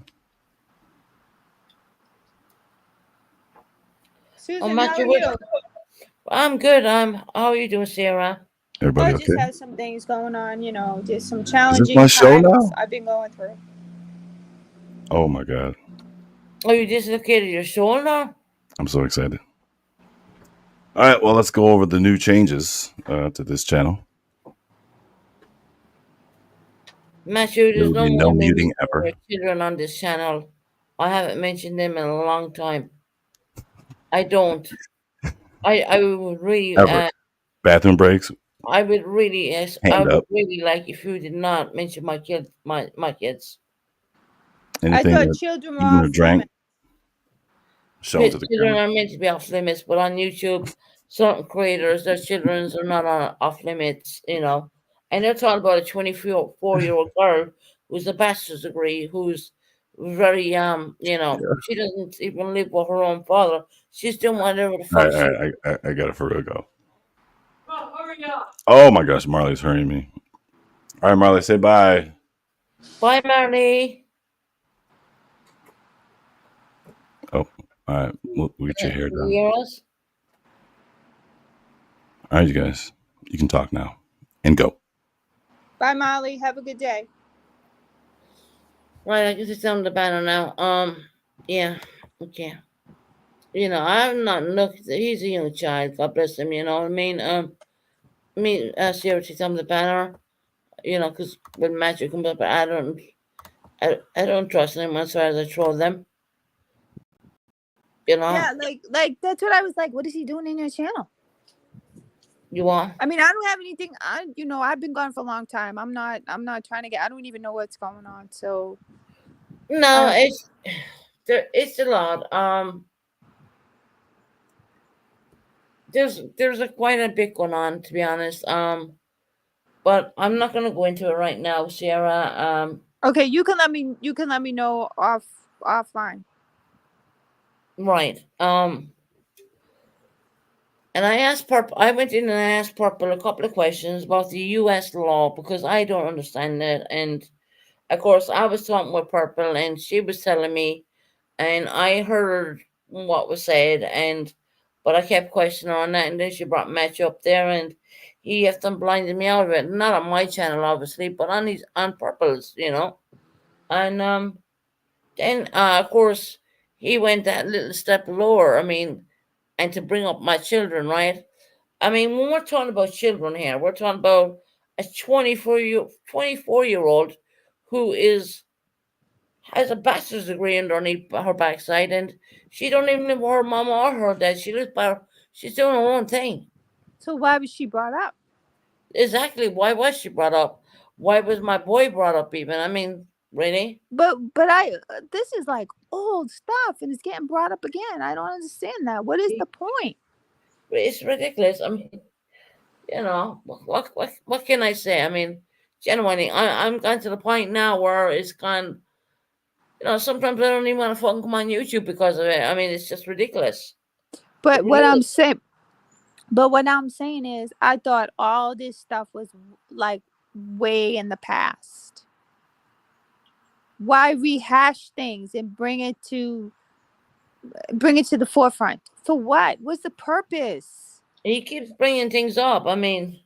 Susan, how Matthew, are you? I'm good. How are you doing, Sarah? Everybody I okay? just had some things going on, just some Is this my challenging show times now? I've been going through. Oh my god, Oh, you dislocated your shoulder? I'm so excited. All right, well, let's go over the new changes to this channel. Matthew, There there's will no be no more muting mention ever. of children on this channel. I haven't mentioned them in a long time. I don't. I would really, Ever. Bathroom breaks, yes, I hand would up. really like if you did not mention my kids. I Anything thought that children were eaten or off drank, limits. shown to the Children camera. are meant to be off limits, but on YouTube, certain creators, their children's are not off limits, And they're talking about a 24-year-old girl who's a bachelor's degree, who's very, Yeah. she doesn't even live with her own father. She's doing whatever the All fuck right, all she. right, I got it for real go. Oh, hurry up. Oh my gosh, Marley's hurrying me. All right, Marley, say bye. Bye, Marley. Oh, all right, we'll get your hair Can you done. hear us? All right, you guys, you can talk now and go. Bye, Molly. Have a good day. Right, I guess it's on the banner now. Yeah, okay. I'm not looking. He's a young child. God bless him. You know what I mean? Seriously, on the banner. Because when Magic comes up, I don't trust them as far as I troll them. You know, Yeah, like that's what I was like. What is he doing in your channel? you want I mean, I don't have anything. I've been gone for a long time. I'm not trying to get. I don't even know what's going on. So I no, don't. it's a lot. There's a quite a bit going on, to be honest. But I'm not gonna go into it right now, Sierra. Okay, you can let me. You can let me know offline. Right. And I asked Purple. I went in and I asked Purple a couple of questions about the U.S. law because I don't understand it. And of course, I was talking with Purple, and she was telling me, and I heard what was said, but I kept questioning on that, and then she brought Match up there, and he have them blinded me out of it. Not on my channel, obviously, but on Purple's, And then of course he went that little step lower. I mean, and to bring up my children, right? I mean, when we're talking about children here, we're talking about a 24-year-old who has a bachelor's degree underneath her backside, and she don't even live with her mama or her dad. She lives by she's doing her own thing. So why was she brought up? Exactly. Why was she brought up? Why was my boy brought up even? I mean, really? But this is like old stuff, and it's getting brought up again. I don't understand that. What is the point? It's ridiculous. I mean, what can I say? I mean, genuinely, I'm gone to the point now where it's gone. Sometimes I don't even want to fucking come on YouTube because of it. I mean, it's just ridiculous. It But what really I'm is. saying, but what I'm saying is, I thought all this stuff was like way in the past. Why rehash things and bring it to the forefront? For what? What's the purpose? He keeps bringing things up. I mean,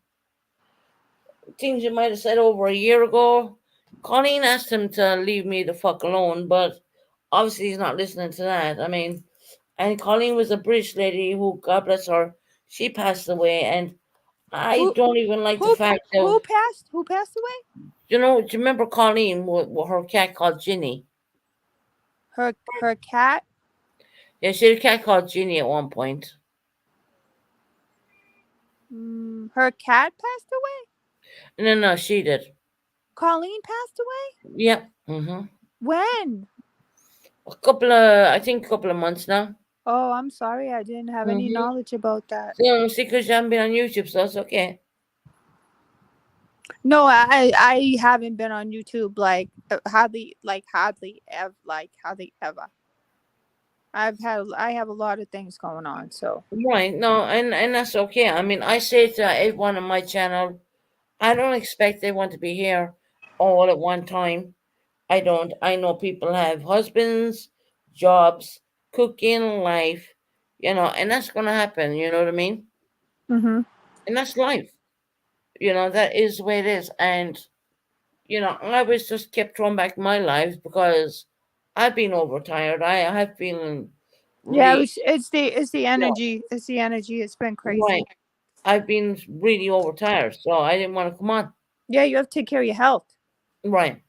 things you might have said over a year ago. Colleen asked him to leave me the fuck alone, but obviously he's not listening to that. I mean, and Colleen was a British lady who, God bless her, she passed away, and I Who don't even like the fact of, who passed away? do you remember Colleen with her cat called Ginny? Her cat. Yeah, she had a cat called Ginny at one point. Her cat passed away. No, no, she did. Colleen passed away. Yep. Mm-hmm. When? I think a couple of months now. Oh, I'm sorry. I didn't have any Mm-hmm. knowledge about that. So, see, because you haven't been on YouTube, so that's okay. No, I haven't been on YouTube hardly ever. I have a lot of things going on, so. Right, no, and that's okay. I mean, I say to everyone on my channel, I don't expect everyone to be here all at one time. I don't. I know people have husbands, jobs, cooking, life, and that's gonna happen. You know what I mean? Mhm. And that's life. That is the way it is. And I was just kept throwing back my life because I've been overtired. I have been Yeah, really, it's the you know, energy. It's the energy. It's been right. crazy. I've been really overtired, so I didn't want to come on. Yeah, you have to take care of your health. Right.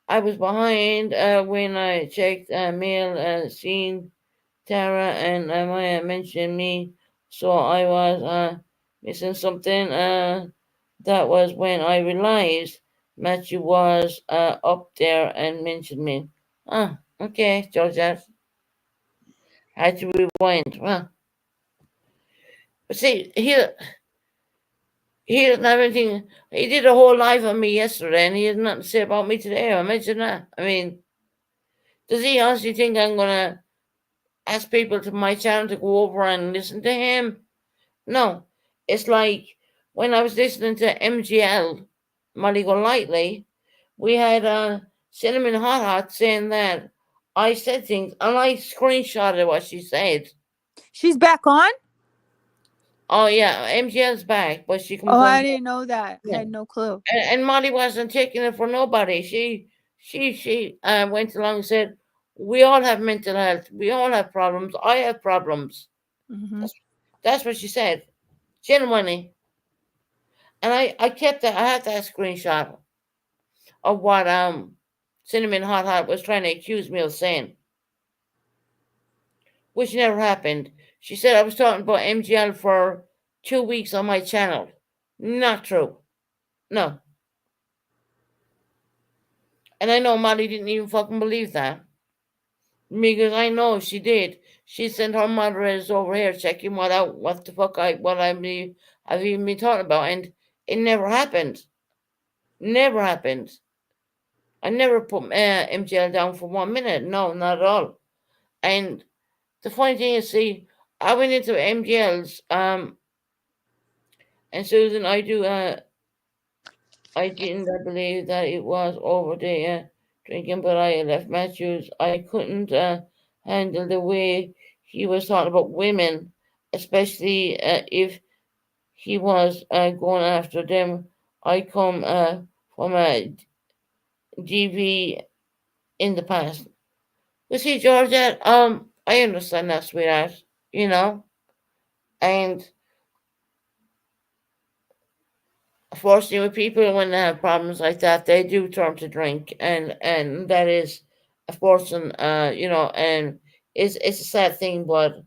I was behind when I checked mail, seen Tara and Maya mentioned me, so I was missing something. That was when I realized Matthew was up there and mentioned me. Ah, okay, Georgette. Had to rewind. Well, but see, he doesn't have anything. He did a whole live on me yesterday, and he has nothing to say about me today. I mentioned that. I mean, does he honestly think I'm gonna ask people to my channel to go over and listen to him? No. It's like when I was listening to MGL, Molly Golightly, we had Cinnamon Hot Hot saying that I said things, and I screenshotted what she said. She's back on. Oh yeah, MGL's back, but she Oh, comes on. I didn't know that. I Yeah. had no clue. And Molly wasn't taking it for nobody. She went along and said, "We all have mental health. We all have problems. I have problems." Mhm. That's that's what she said, genuinely. And I kept that. I had that screenshot of what Cinnamon Hot Hot was trying to accuse me of saying, which never happened. She said I was talking about MGL for 2 weeks on my channel. Not true. No. And I know Molly didn't even fucking believe that. Because I know she did. She sent her moderators over here checking what the fuck I've even been talking about, and it never happened. Never happened. I never put MGL down for 1 minute. No, not at all. And the funny thing is, see, I went into MGL's and Susan, I didn't believe that it was over there drinking, but I left Matthews. I couldn't handle the way he was talking about women, especially if he was going after them. I come from a DV in the past. You see, Georgia, I understand that, sweetheart, you know, and fortunately, with people when they have problems like that, they do turn to drink, and that is a fortune, and it's a sad thing, but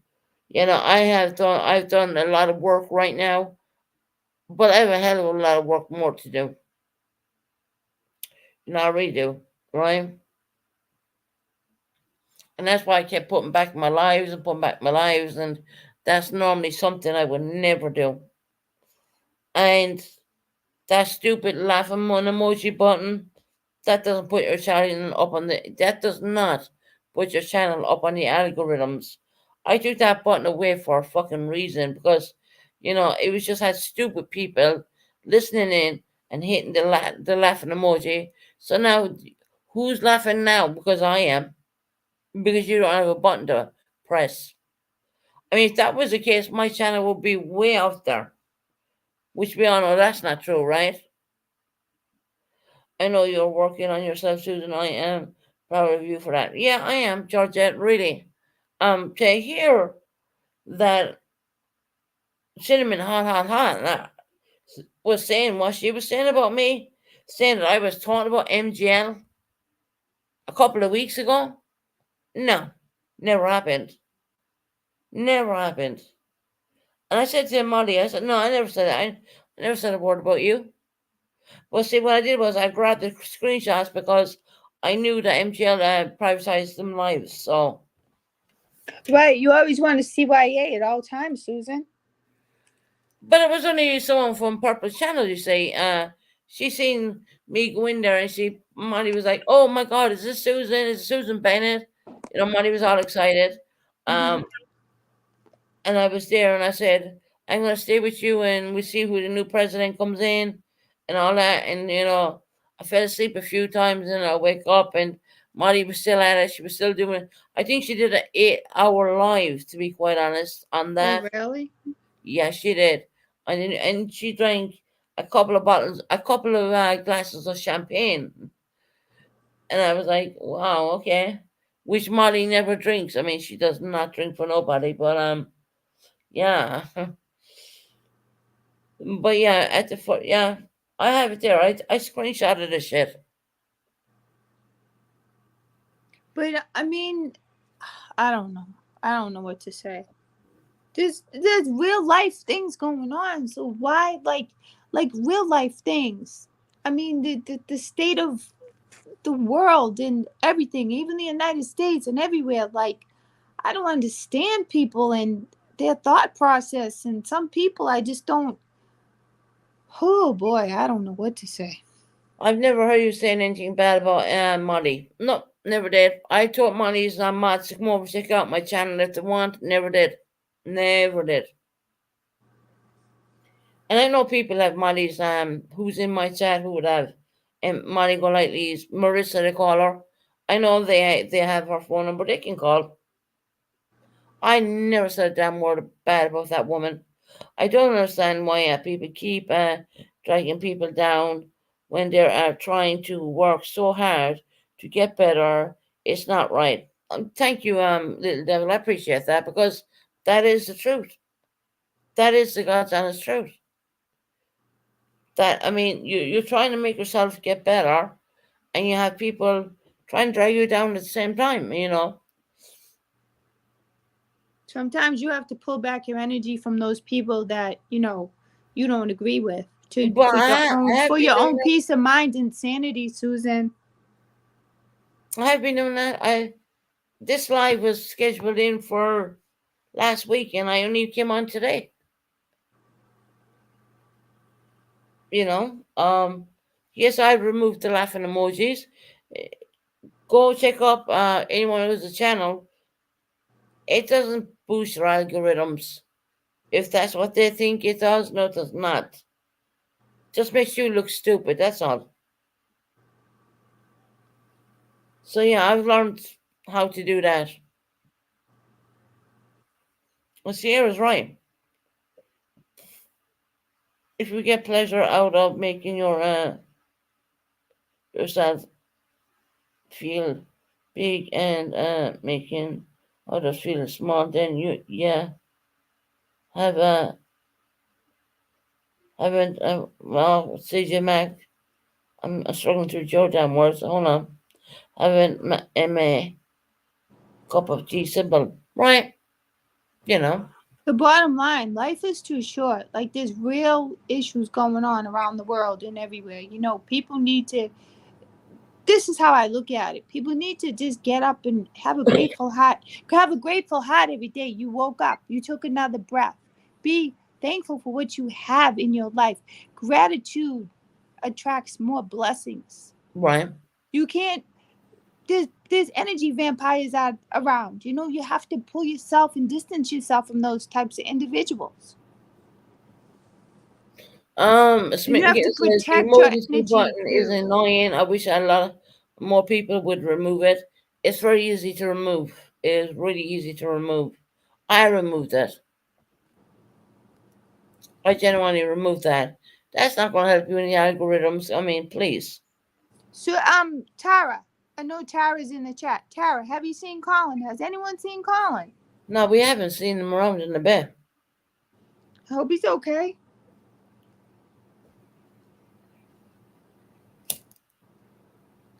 I've done a lot of work right now, but I have a hell of a lot of work more to do. I really do, right? And that's why I kept putting back my lives and putting back my lives, and that's normally something I would never do. And that stupid laughing emoji button, that doesn't put your channel up on the that does not put your channel up on the algorithms. I took that button away for a fucking reason because, it was just had stupid people listening in and hitting the laughing emoji. So now, who's laughing now? Because I am. Because you don't have a button to press. I mean, if that was the case, my channel would be way out there. Which we all know that's not true, right? I know you're working on yourself, Susan. I am proud of you for that. Yeah, I am, Georgette, really. To hear that Cinnamon Hot was saying what she was saying about me, saying that I was talking about MGL a couple of weeks ago. No, never happened. Never happened. And I said to Molly, I said, no, I never said that. I never said a word about you. Well, see, what I did was I grabbed the screenshots because I knew that MGL privatized them lives. So, Right, you always want to CYA at all times, Susan. but it was only someone from Purple Channel, you see. She seen me go in there and Molly was like, oh my God, is this Susan? Is it Susan Bennett? Molly was all excited. Mm-hmm. And I was there and I said, I'm going to stay with you and we see who the new president comes in and all that. And, I fell asleep a few times and I wake up and Molly was still at it. She was still doing it. I think she did an 8-hour live, to be quite honest, on Oh, that. really? Yeah, she did. And she drank a couple of glasses of champagne. And I was like, wow, okay. Which Molly never drinks. I mean, she does not drink for nobody, but yeah. But yeah, at the foot, yeah, I have it there. I screenshotted the shit. But I mean, I don't know. I don't know what to say. There's real life things going on. So why like real life things? I mean, the state of the world and everything, even the United States and everywhere. Like, I don't understand people and their thought process. And some people I just don't. Oh boy, I don't know what to say. I've never heard you saying anything bad about Molly. No, never did. I told Molly's mods to come over check out my channel if they want. Never did. Never did. And I know people like Molly's who's in my chat who would have Molly Golightly's Marissa they call her. I know they have her phone number they can call. I never said a damn word bad about that woman. I don't understand why people keep dragging people down when they're trying to work so hard to get better. It's not right. Thank you, Little Devil. I appreciate that because that is the truth. That is the God's honest truth. That I mean, you're trying to make yourself get better, and you have people trying to drag you down at the same time. Sometimes you have to pull back your energy from those people that you don't agree with to But I have for been your doing own peace of mind and sanity, Susan. that. I have been doing that. This live was scheduled in for last week, and I only came on today. You know, yes, I removed the laughing emojis. Go check up anyone who's a channel. It doesn't boost your algorithms. If that's what they think it does, no, it does not. Just makes you look stupid. That's all. So yeah, I've learned how to do that. Well, Sierra's right. If you get pleasure out of making yourself feel big and making others feel small, then you have haven't well CJ Mac. I'm struggling through Jordan words. Hold on, haven't a cup of tea simple, right? You know, The bottom line, life is too short. Like, there's real issues going on around the world and everywhere. People need to. This is how I look at it. People need to just get up and have a grateful heart. Have a grateful heart every day. You woke up. You took another breath. Be thankful for what you have in your life. Gratitude attracts more blessings. right? You can't. There's energy vampires out around. You know, you have to pull yourself and distance yourself from those types of individuals. And you have Smitten to says the protect your emergency energy button is too. annoying. I wish a lot more people would remove it. It's very easy to remove. It is really easy to remove. I removed it. I genuinely removed that. That's not going to help you in the algorithms. I mean, please. So, Tara, I know Tara's in the chat. Tara, have you seen Colin? Has anyone seen Colin? No, we haven't seen him around in a bit. I hope he's okay.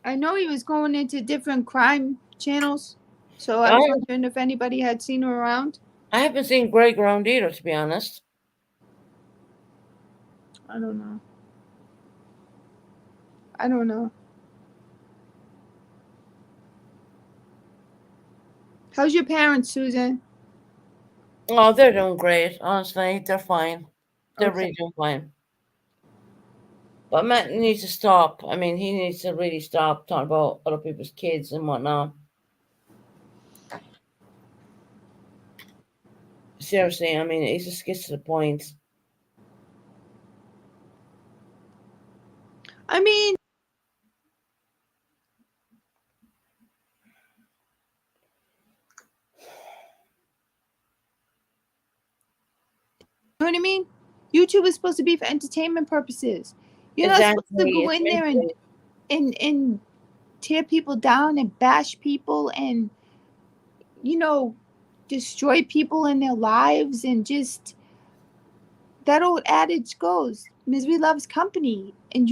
I know he was going into different crime channels, so I I, was wondering if anybody had seen him around. I haven't seen Greg around either, to be honest. I don't know. I don't know. How's your parents, Susan? Oh, they're doing great. Honestly, they're fine. They're Okay. really doing fine. But Matt needs to stop. I mean, he needs to really stop talking about other people's kids and whatnot. Seriously, I mean, it just gets to the point. I mean, you know what I mean? YouTube is supposed to be for entertainment purposes. You're not supposed to Exactly. go It's in meant there to. and tear people down and bash people and destroy people in their lives and just that old adage goes, misery loves company. And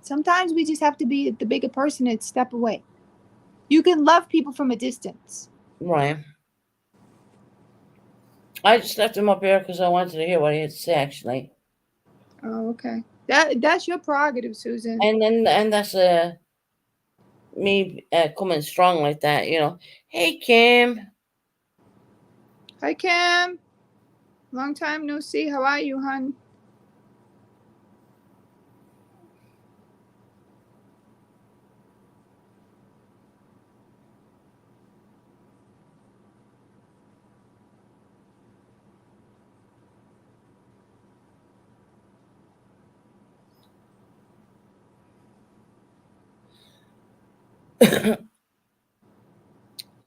sometimes we just have to be the bigger person and step away. You can love people from a distance. Right. I just left him up here because I wanted to hear what he had to say, actually. Oh, okay. That's your prerogative, Susan. And that's me coming strong like that, you know. Hey, Kim. Hi, Kim. Long time no see. How are you, hon?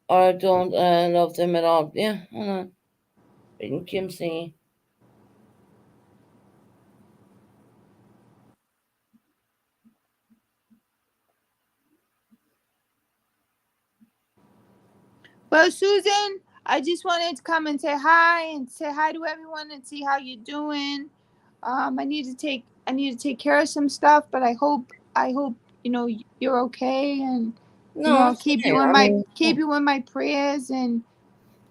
I don't love them at all. Yeah, I know. Reading Kim singing. Well, Susan, I just wanted to come and say hi to everyone and see how you're doing. I need to take care of some stuff, but I hope you're okay, and No, I'll it's fine. I mean, keep you in my prayers, and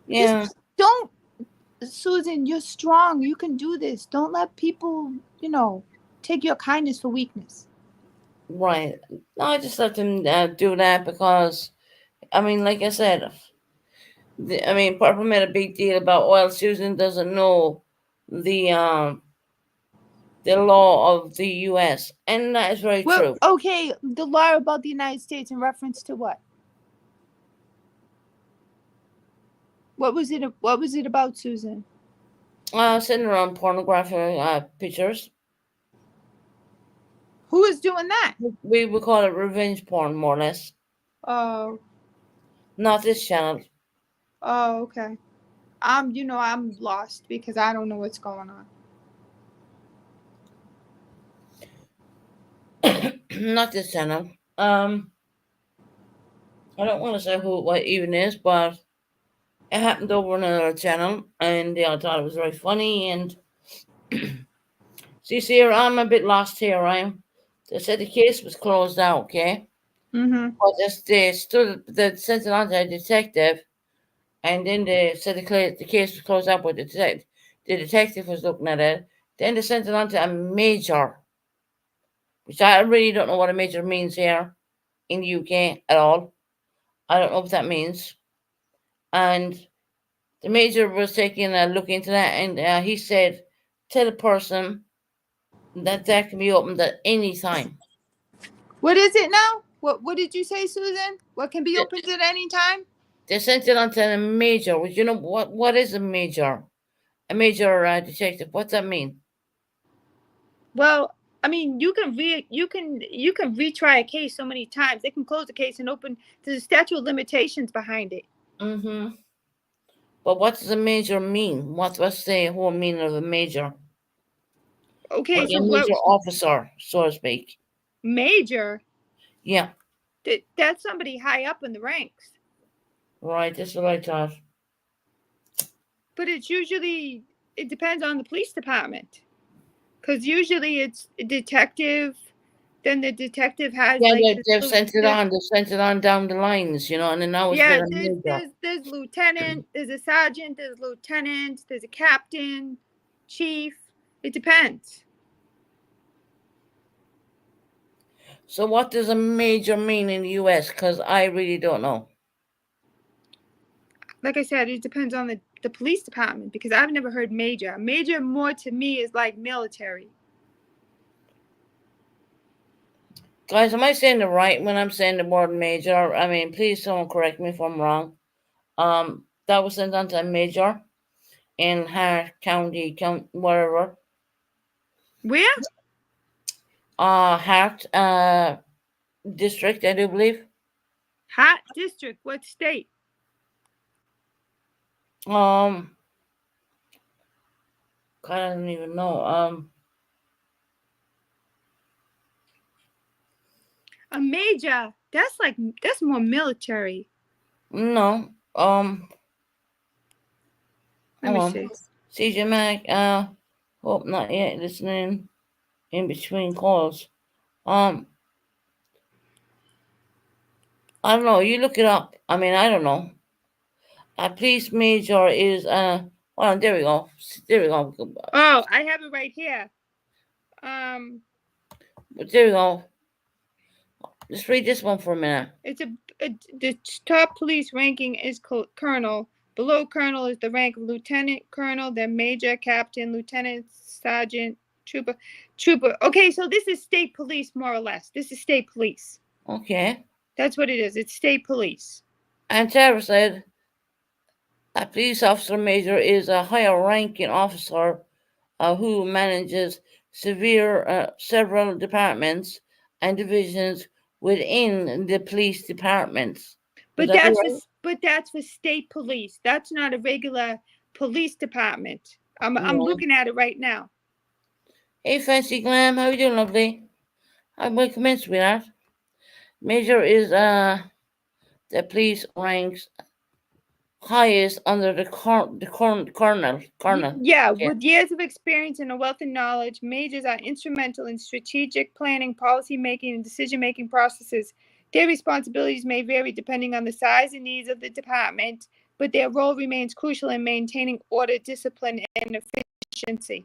yeah, just don't, Susan, you're strong. You can do this. Don't let people, take your kindness for weakness. right. No, I just let them do that because, I mean, like I said, I mean, Purple made a big deal about, well, Susan doesn't know the um the law of the U.S., and that is very Well, true. okay, the law about the United States in reference to what? What was it? What was it about, Susan? Sitting around pornographic pictures. Who is doing that? We would call it revenge porn, more or less. Oh, Not this channel. oh, okay. I'm lost because I don't know what's going on. Not this channel. I don't want to say who what even is, but it happened over on another channel, and I thought it was very funny. And see, here I'm a bit lost here. I am. They said the case was closed out, okay? Mm-hmm. But they stood, they sent it on to a detective, and then they said the case was closed out, but the detective was looking at it. Then they sent it on to a major, which I really don't know what a major means here in the UK at all. I don't know what that means. And the major was taking a look into that, and he said, tell the person that can be opened at any time. What is it now? What did you say, Susan? What can be They, opened at any time? they sent it on to a major. Would you know what is a major? A major detective. What's that mean? Well, I mean, you can retry a case so many times. They can close the case and open. There's a statute of limitations behind it. Mm-hmm. But what does a major mean? What's the whole meaning of a major? Okay, Like a so what major officer, so to speak. major? Yeah, That's somebody high up in the ranks. right. That's what I thought. But it depends on the police department. Because usually it's a detective. Then the detective has Yeah, like they've sent it on. They've sent it on down the lines, and then now it's yeah, been a major. there's lieutenant, there's a sergeant, there's lieutenant, there's a captain, chief. It depends. So what does a major mean in the US? Because I really don't know. Like I said, it depends on the police department because I've never heard major. Major more to me is like military. Guys, am I saying it right when I'm saying the word major? I mean, please someone correct me if I'm wrong. That was sent on to a major in Hart County, whatever. Where? Hart, district, I do believe. Hot district. What state? Um, God, I don't even know. A major. That's more military. No. Let Hold me on. see. CJ Mac. Hope not yet listening in between calls. Um, I don't know. You look it up. I mean, I don't know. A police major is Hold on. There we go. There we go. Oh, I have it right here. Um, There we go. Just read this one for a minute. it's the top police ranking is colonel. Below colonel is the rank of lieutenant colonel, then major, captain, lieutenant, sergeant, trooper. Okay, so this is state police more or less. This is state police. Okay. That's what it is. It's state police. And Tara said a police officer major is a higher ranking officer who manages several departments and divisions within the police departments. Would But that be that's right? for state police. That's not a regular police department. I'm No. looking at it right now. Hey, Fancy Glam, how you doing, lovely? Welcome in, sweetheart. Major is the police ranks highest under the colonel. Yeah, Yeah. with years of experience and a wealth of knowledge, majors are instrumental in strategic planning, policy making, and decision making processes. Their responsibilities may vary depending on the size and needs of the department, but their role remains crucial in maintaining order, discipline, and efficiency.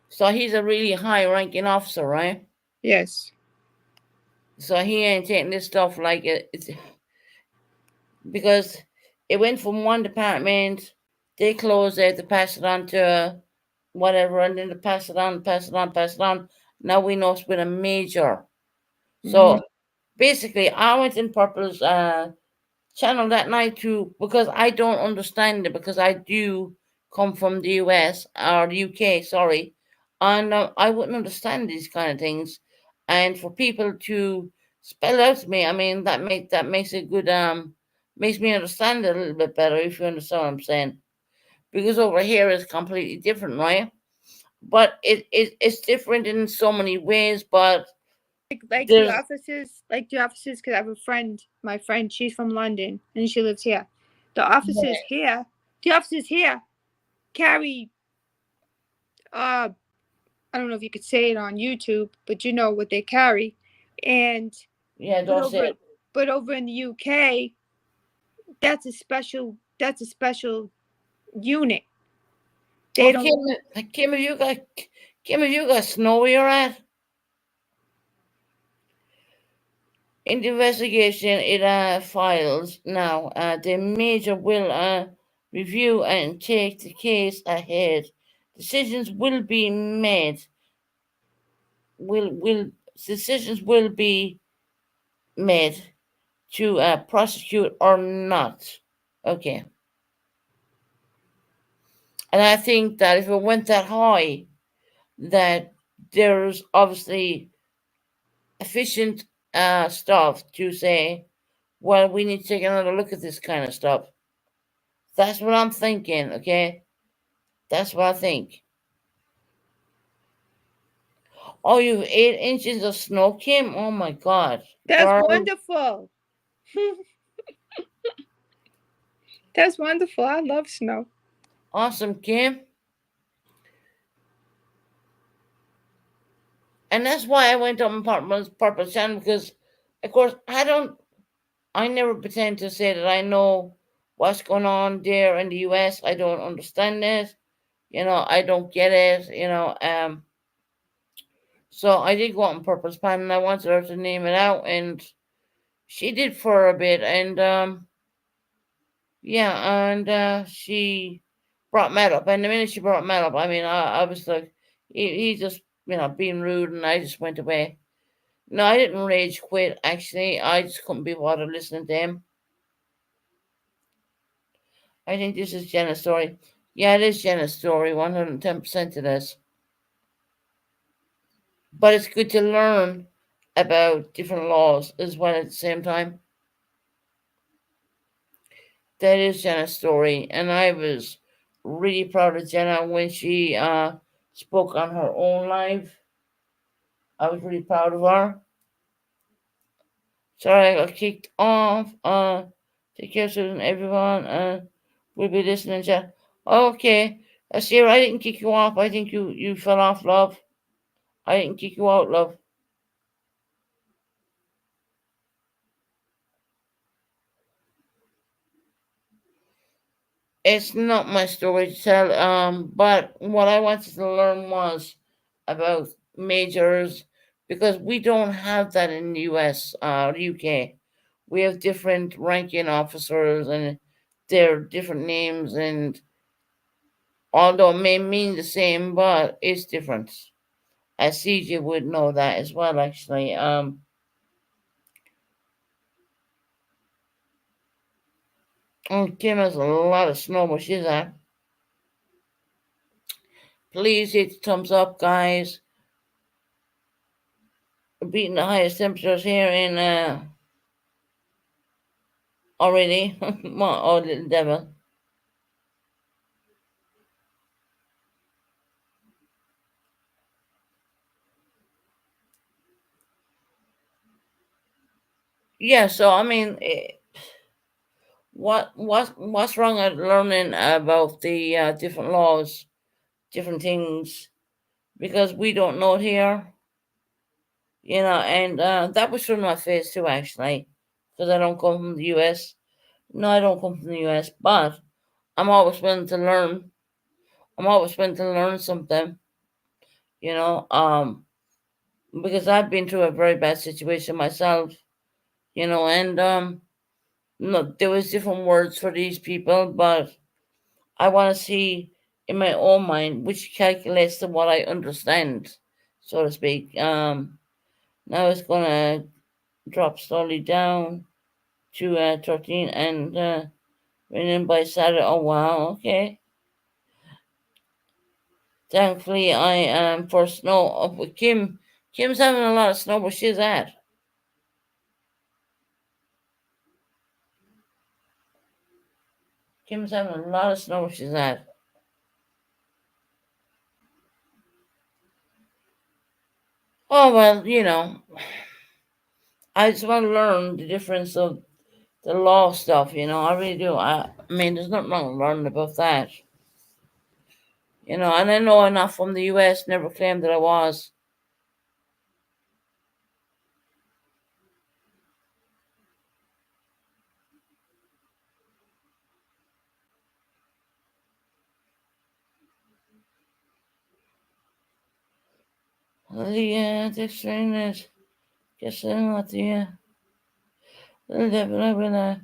So he's a really high ranking officer, right? Yes. So he ain't taking this stuff like it's because it went from one department, they closed it, they pass it on to whatever, and then they pass it on, pass it on, pass it on. Now we know it's been a major. So basically, I went in Purple's channel that night too because I don't understand it because I do come from the US or the UK, sorry, and I wouldn't understand these kind of things. And for people to spell out to me, I mean that makes it good. Makes me understand it a little bit better if you understand what I'm saying. Because over here is completely different, right? But it's different in so many ways. But Like the there's offices, because I have a friend, my friend, she's from London and she lives here. The offices here carry uh I don't know if you could say it on YouTube, but you know what they carry. And yeah, but don't say over it. but over in the UK, that's a special unit. They Oh, don't. Kim, have you got snow where you're at? In the investigation, it files now. The major will review and take the case ahead. Decisions will be made will decisions will be made to prosecute or not. Okay, and I think that if it went that high, that there's obviously efficient stuff to say, well, we need to take another look at this kind of stuff. That's what I'm thinking. Okay, that's what I think. Oh, you have 8 inches of snow, Kim? Oh my God, That's girl, wonderful. That's wonderful. I love snow. awesome, Kim. And that's why I went on Purple Channel because, of course, I never pretend to say that I know what's going on there in the US. I don't understand it. I don't get it. So I did go on Purple's Pan and I wanted her to name it out, and she did for a bit, and yeah, and she brought Matt up, and the minute she brought Matt up, I mean, I was like, he just being rude, and I just went away. No, I didn't rage quit. Actually, I just couldn't be bothered listening to him. I think this is Jenna's story. Yeah, it is Jenna's story. 110% it is. But it's good to learn about different laws as well at the same time. That is Jenna's story, and I was really proud of Jenna when she spoke on her own live. I was really proud of her. Sorry, I got kicked off. Take care, Susan, everyone. We'll be listening to. Okay, Sarah, I didn't kick you off. I think you fell off, love. I didn't kick you out, love. It's not my story to tell. But what I wanted to learn was about majors because we don't have that in the US, UK. We have different ranking officers and their different names, and although it may mean the same, but it's different. As CJ would know that as well, actually. Kim has a lot of snow where she's at. Please hit the thumbs up, guys. We're beating the highest temperatures here in already. Oh, little devil. Yeah, so I mean, what's wrong at learning about the different laws, different things, because we don't know it here, and that was from my face too, actually, because I don't come from the US. No, I don't come from the US, but I'm always willing to learn. I'm always willing to learn something, you know, um, because I've been through a very bad situation myself, and no, there was different words for these people, but I want to see in my own mind which calculates to what I understand, so to speak. Now it's gonna drop slowly down to 13 and raining by Saturday. Oh wow, okay. Thankfully, I am for snow up with Kim. Kim's having a lot of snow where she's at. Kim's having a lot of snow where she's at. Oh well, I just want to learn the difference of the law stuff. I really do. I mean, there's nothing wrong with learning about that. And I know I'm not from the U.S. Never claimed that I was. The extraordinary guessing what the devil I will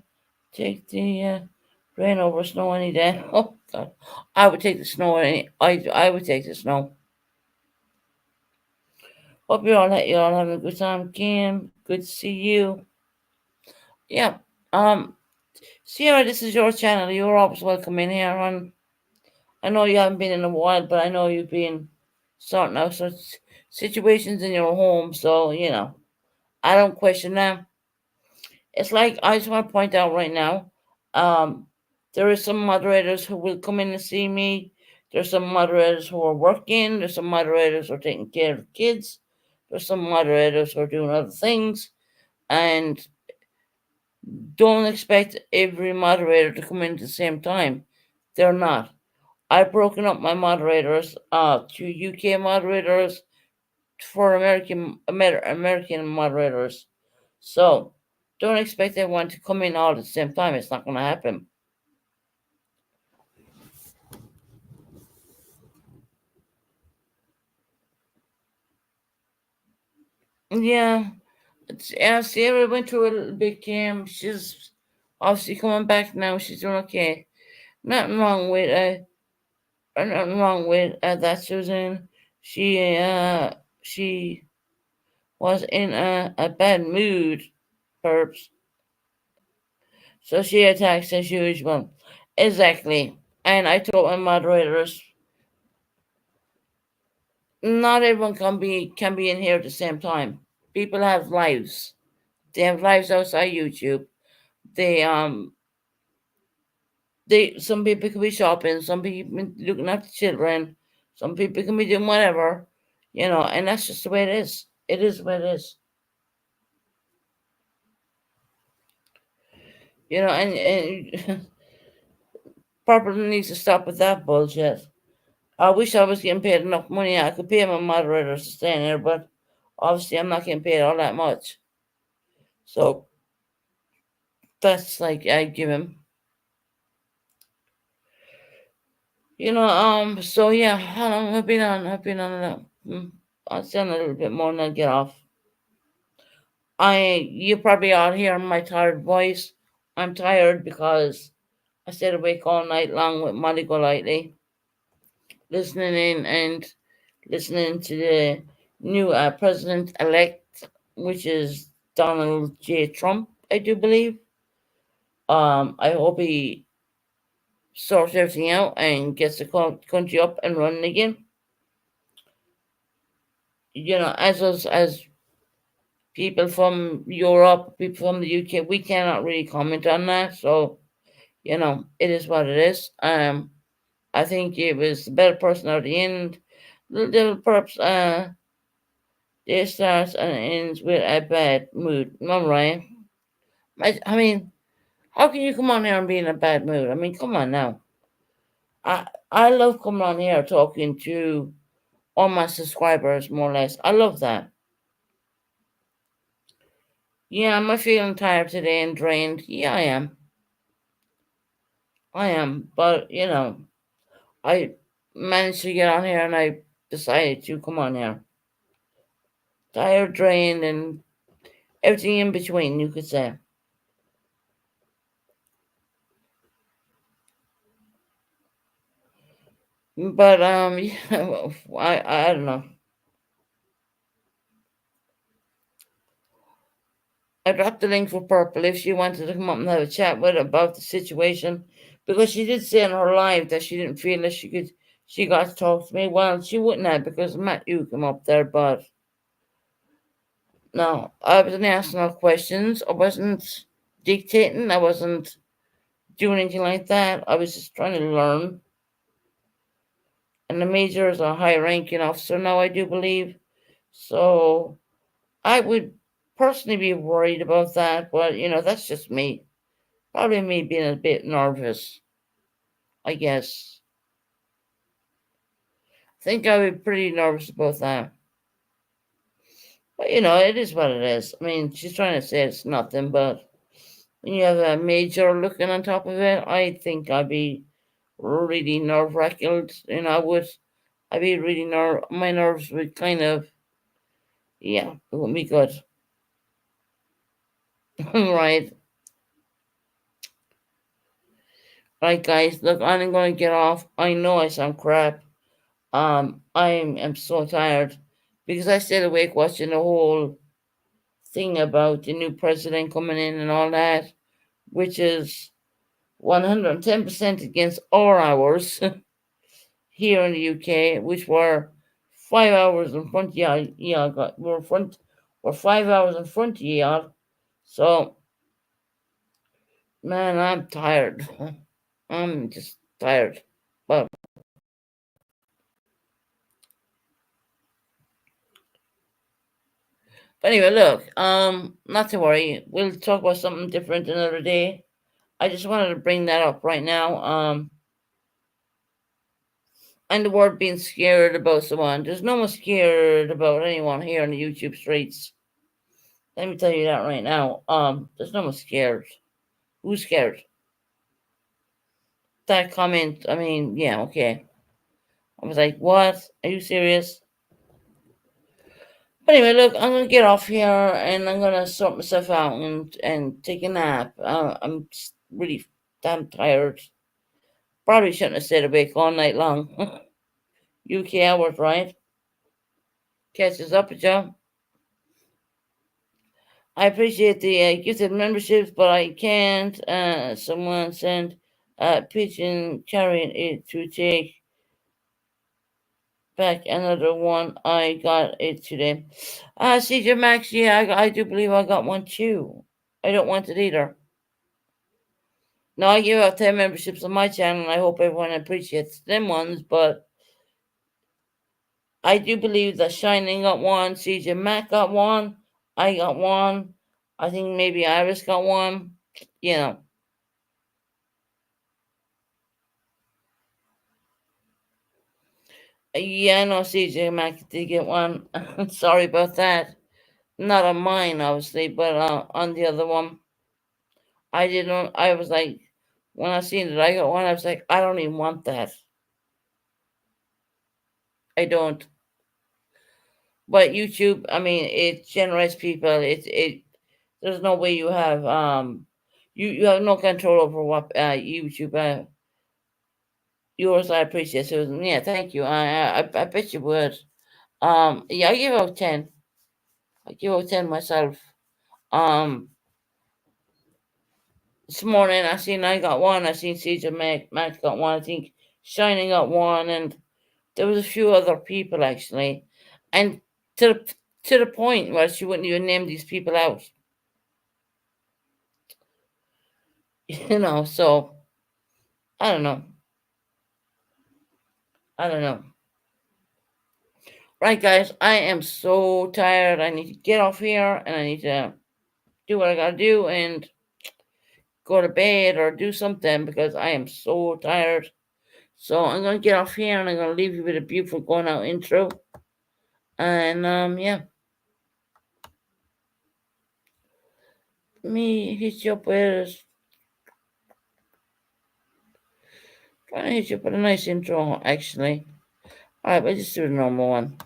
take the rain over snow any day. Oh God, I would take the snow. I would take the snow. Hope you're all having a good time, Kim. Good to see you. Yeah. Um, Sierra, this is your channel. You're always welcome in here. And I know you haven't been in a while, but I know you've been sorting out such situations in your home. So I don't question them. It's like I just want to point out right now, um, there are some moderators who will come in and see me. There's some moderators who are working. There's some moderators who are taking care of kids. There's some moderators who are doing other things, and don't expect every moderator to come in at the same time. They're not. I've broken up my moderators to UK moderators for American moderators. So don't expect everyone to come in all at the same time. It's not going to happen. Yeah, Sarah went through a little bit, Cam. She's obviously coming back now. She's doing okay. Nothing wrong with that, Susan. She was in a bad mood, perps. So she attacks as usual. Exactly. And I told my moderators, not everyone can be in here at the same time. People have lives. They have lives outside YouTube. They some people could be shopping, some people looking after children, some people can be doing whatever, and that's just the way it is. It is what it is. And Purple needs to stop with that bullshit. I wish I was getting paid enough money. I could pay my moderators to stay in there, but obviously I'm not getting paid all that much. So that's like I give him. So yeah, how long have been on? I've been on I'll stand a little bit more and then get off. You probably all hear my tired voice. I'm tired because I stayed awake all night long with Molly Golightly, listening in and listening to the new president elect, which is Donald J. Trump, I do believe. I hope he sorts everything out and gets the country up and running again. As people from Europe, people from the UK, we cannot really comment on that. So, it is what it is. I think it was the better person at the end. Little perhaps it starts and ends with a bad mood. I'm right. I mean, how can you come on here and be in a bad mood? I mean, come on now. I I love coming on here talking to all my subscribers, more or less. I love that. Yeah, am I feeling tired today and drained? Yeah, I am. I am. But, I managed to get on here and I decided to come on here. Tired, drained, and everything in between, you could say. But, yeah, I don't know. I dropped the link for Purple if she wanted to come up and have a chat with her about the situation, because she did say in her live that she didn't feel that she got to talk to me. Well, she wouldn't have, because Matt, you come up there, but no, I wasn't asking her questions. I wasn't dictating. I wasn't doing anything like that. I was just trying to learn. And the major is a high ranking officer now, I do believe. So I would personally be worried about that, but that's just me. Probably me being a bit nervous, I guess. I think I would be pretty nervous about that. But it is what it is. I mean, she's trying to say it's nothing, but when you have a major looking on top of it, I think I'd be really nerve wracked. I'd be really my nerves would kind of, yeah, it wouldn't be good. Right. Right, guys, look, I'm going to get off. I know I sound crap. I am so tired. because I stayed awake watching the whole thing about the new president coming in and all that, which is 110% against our hours here in the UK, which were 5 hours in front of you. Yeah, we're 5 hours in front of you. So, man, I'm tired. I'm just tired. But anyway, look, not to worry. We'll talk about something different another day. I just wanted to bring that up right now. And the word being scared about someone. There's no one scared about anyone here in the YouTube streets. Let me tell you that right now. There's no one scared. Who's scared? That comment, I mean, yeah, okay. I was like, what? Are you serious? But anyway, look, I'm gonna get off here and I'm gonna sort myself out and take a nap. I'm just really damn tired. Probably shouldn't have stayed awake all night long. UK hours, right? Catches up with you. I appreciate the gifted memberships, but I can't. Someone sent a pigeon carrying it to take back another one. I got it today. CJ Max, yeah, I do believe I got one too. I don't want it either. Now, I give out 10 memberships on my channel, and I hope everyone appreciates them ones, but I do believe that Shining got one, CJ Mac got one, I got one, I think maybe Iris got one, you know. Yeah, I know CJ Mac did get one. Sorry about that. Not on mine, obviously, but on the other one. I didn't, I was like, when I seen that I got one, I was like, I don't even want that. I don't. But YouTube, I mean, it generates people. There's no way you have, you have no control over what, YouTube, yours, I appreciate, Susan. Yeah, thank you. I bet you would. Yeah, I give out 10. I give out 10 myself. Um, this morning I seen I got one. I seen CJ Mac got one. I think Shining got one, and there was a few other people actually, and to the point where she wouldn't even name these people out. So I don't know. I don't know. Right, guys, I am so tired. I need to get off here and I need to do what I gotta do and go to bed or do something because I am so tired. So I'm gonna get off here and I'm gonna leave you with a beautiful going out intro. And yeah. Let me hit you up with trying to hit you up with a nice intro actually. Alright, we'll just do the normal one.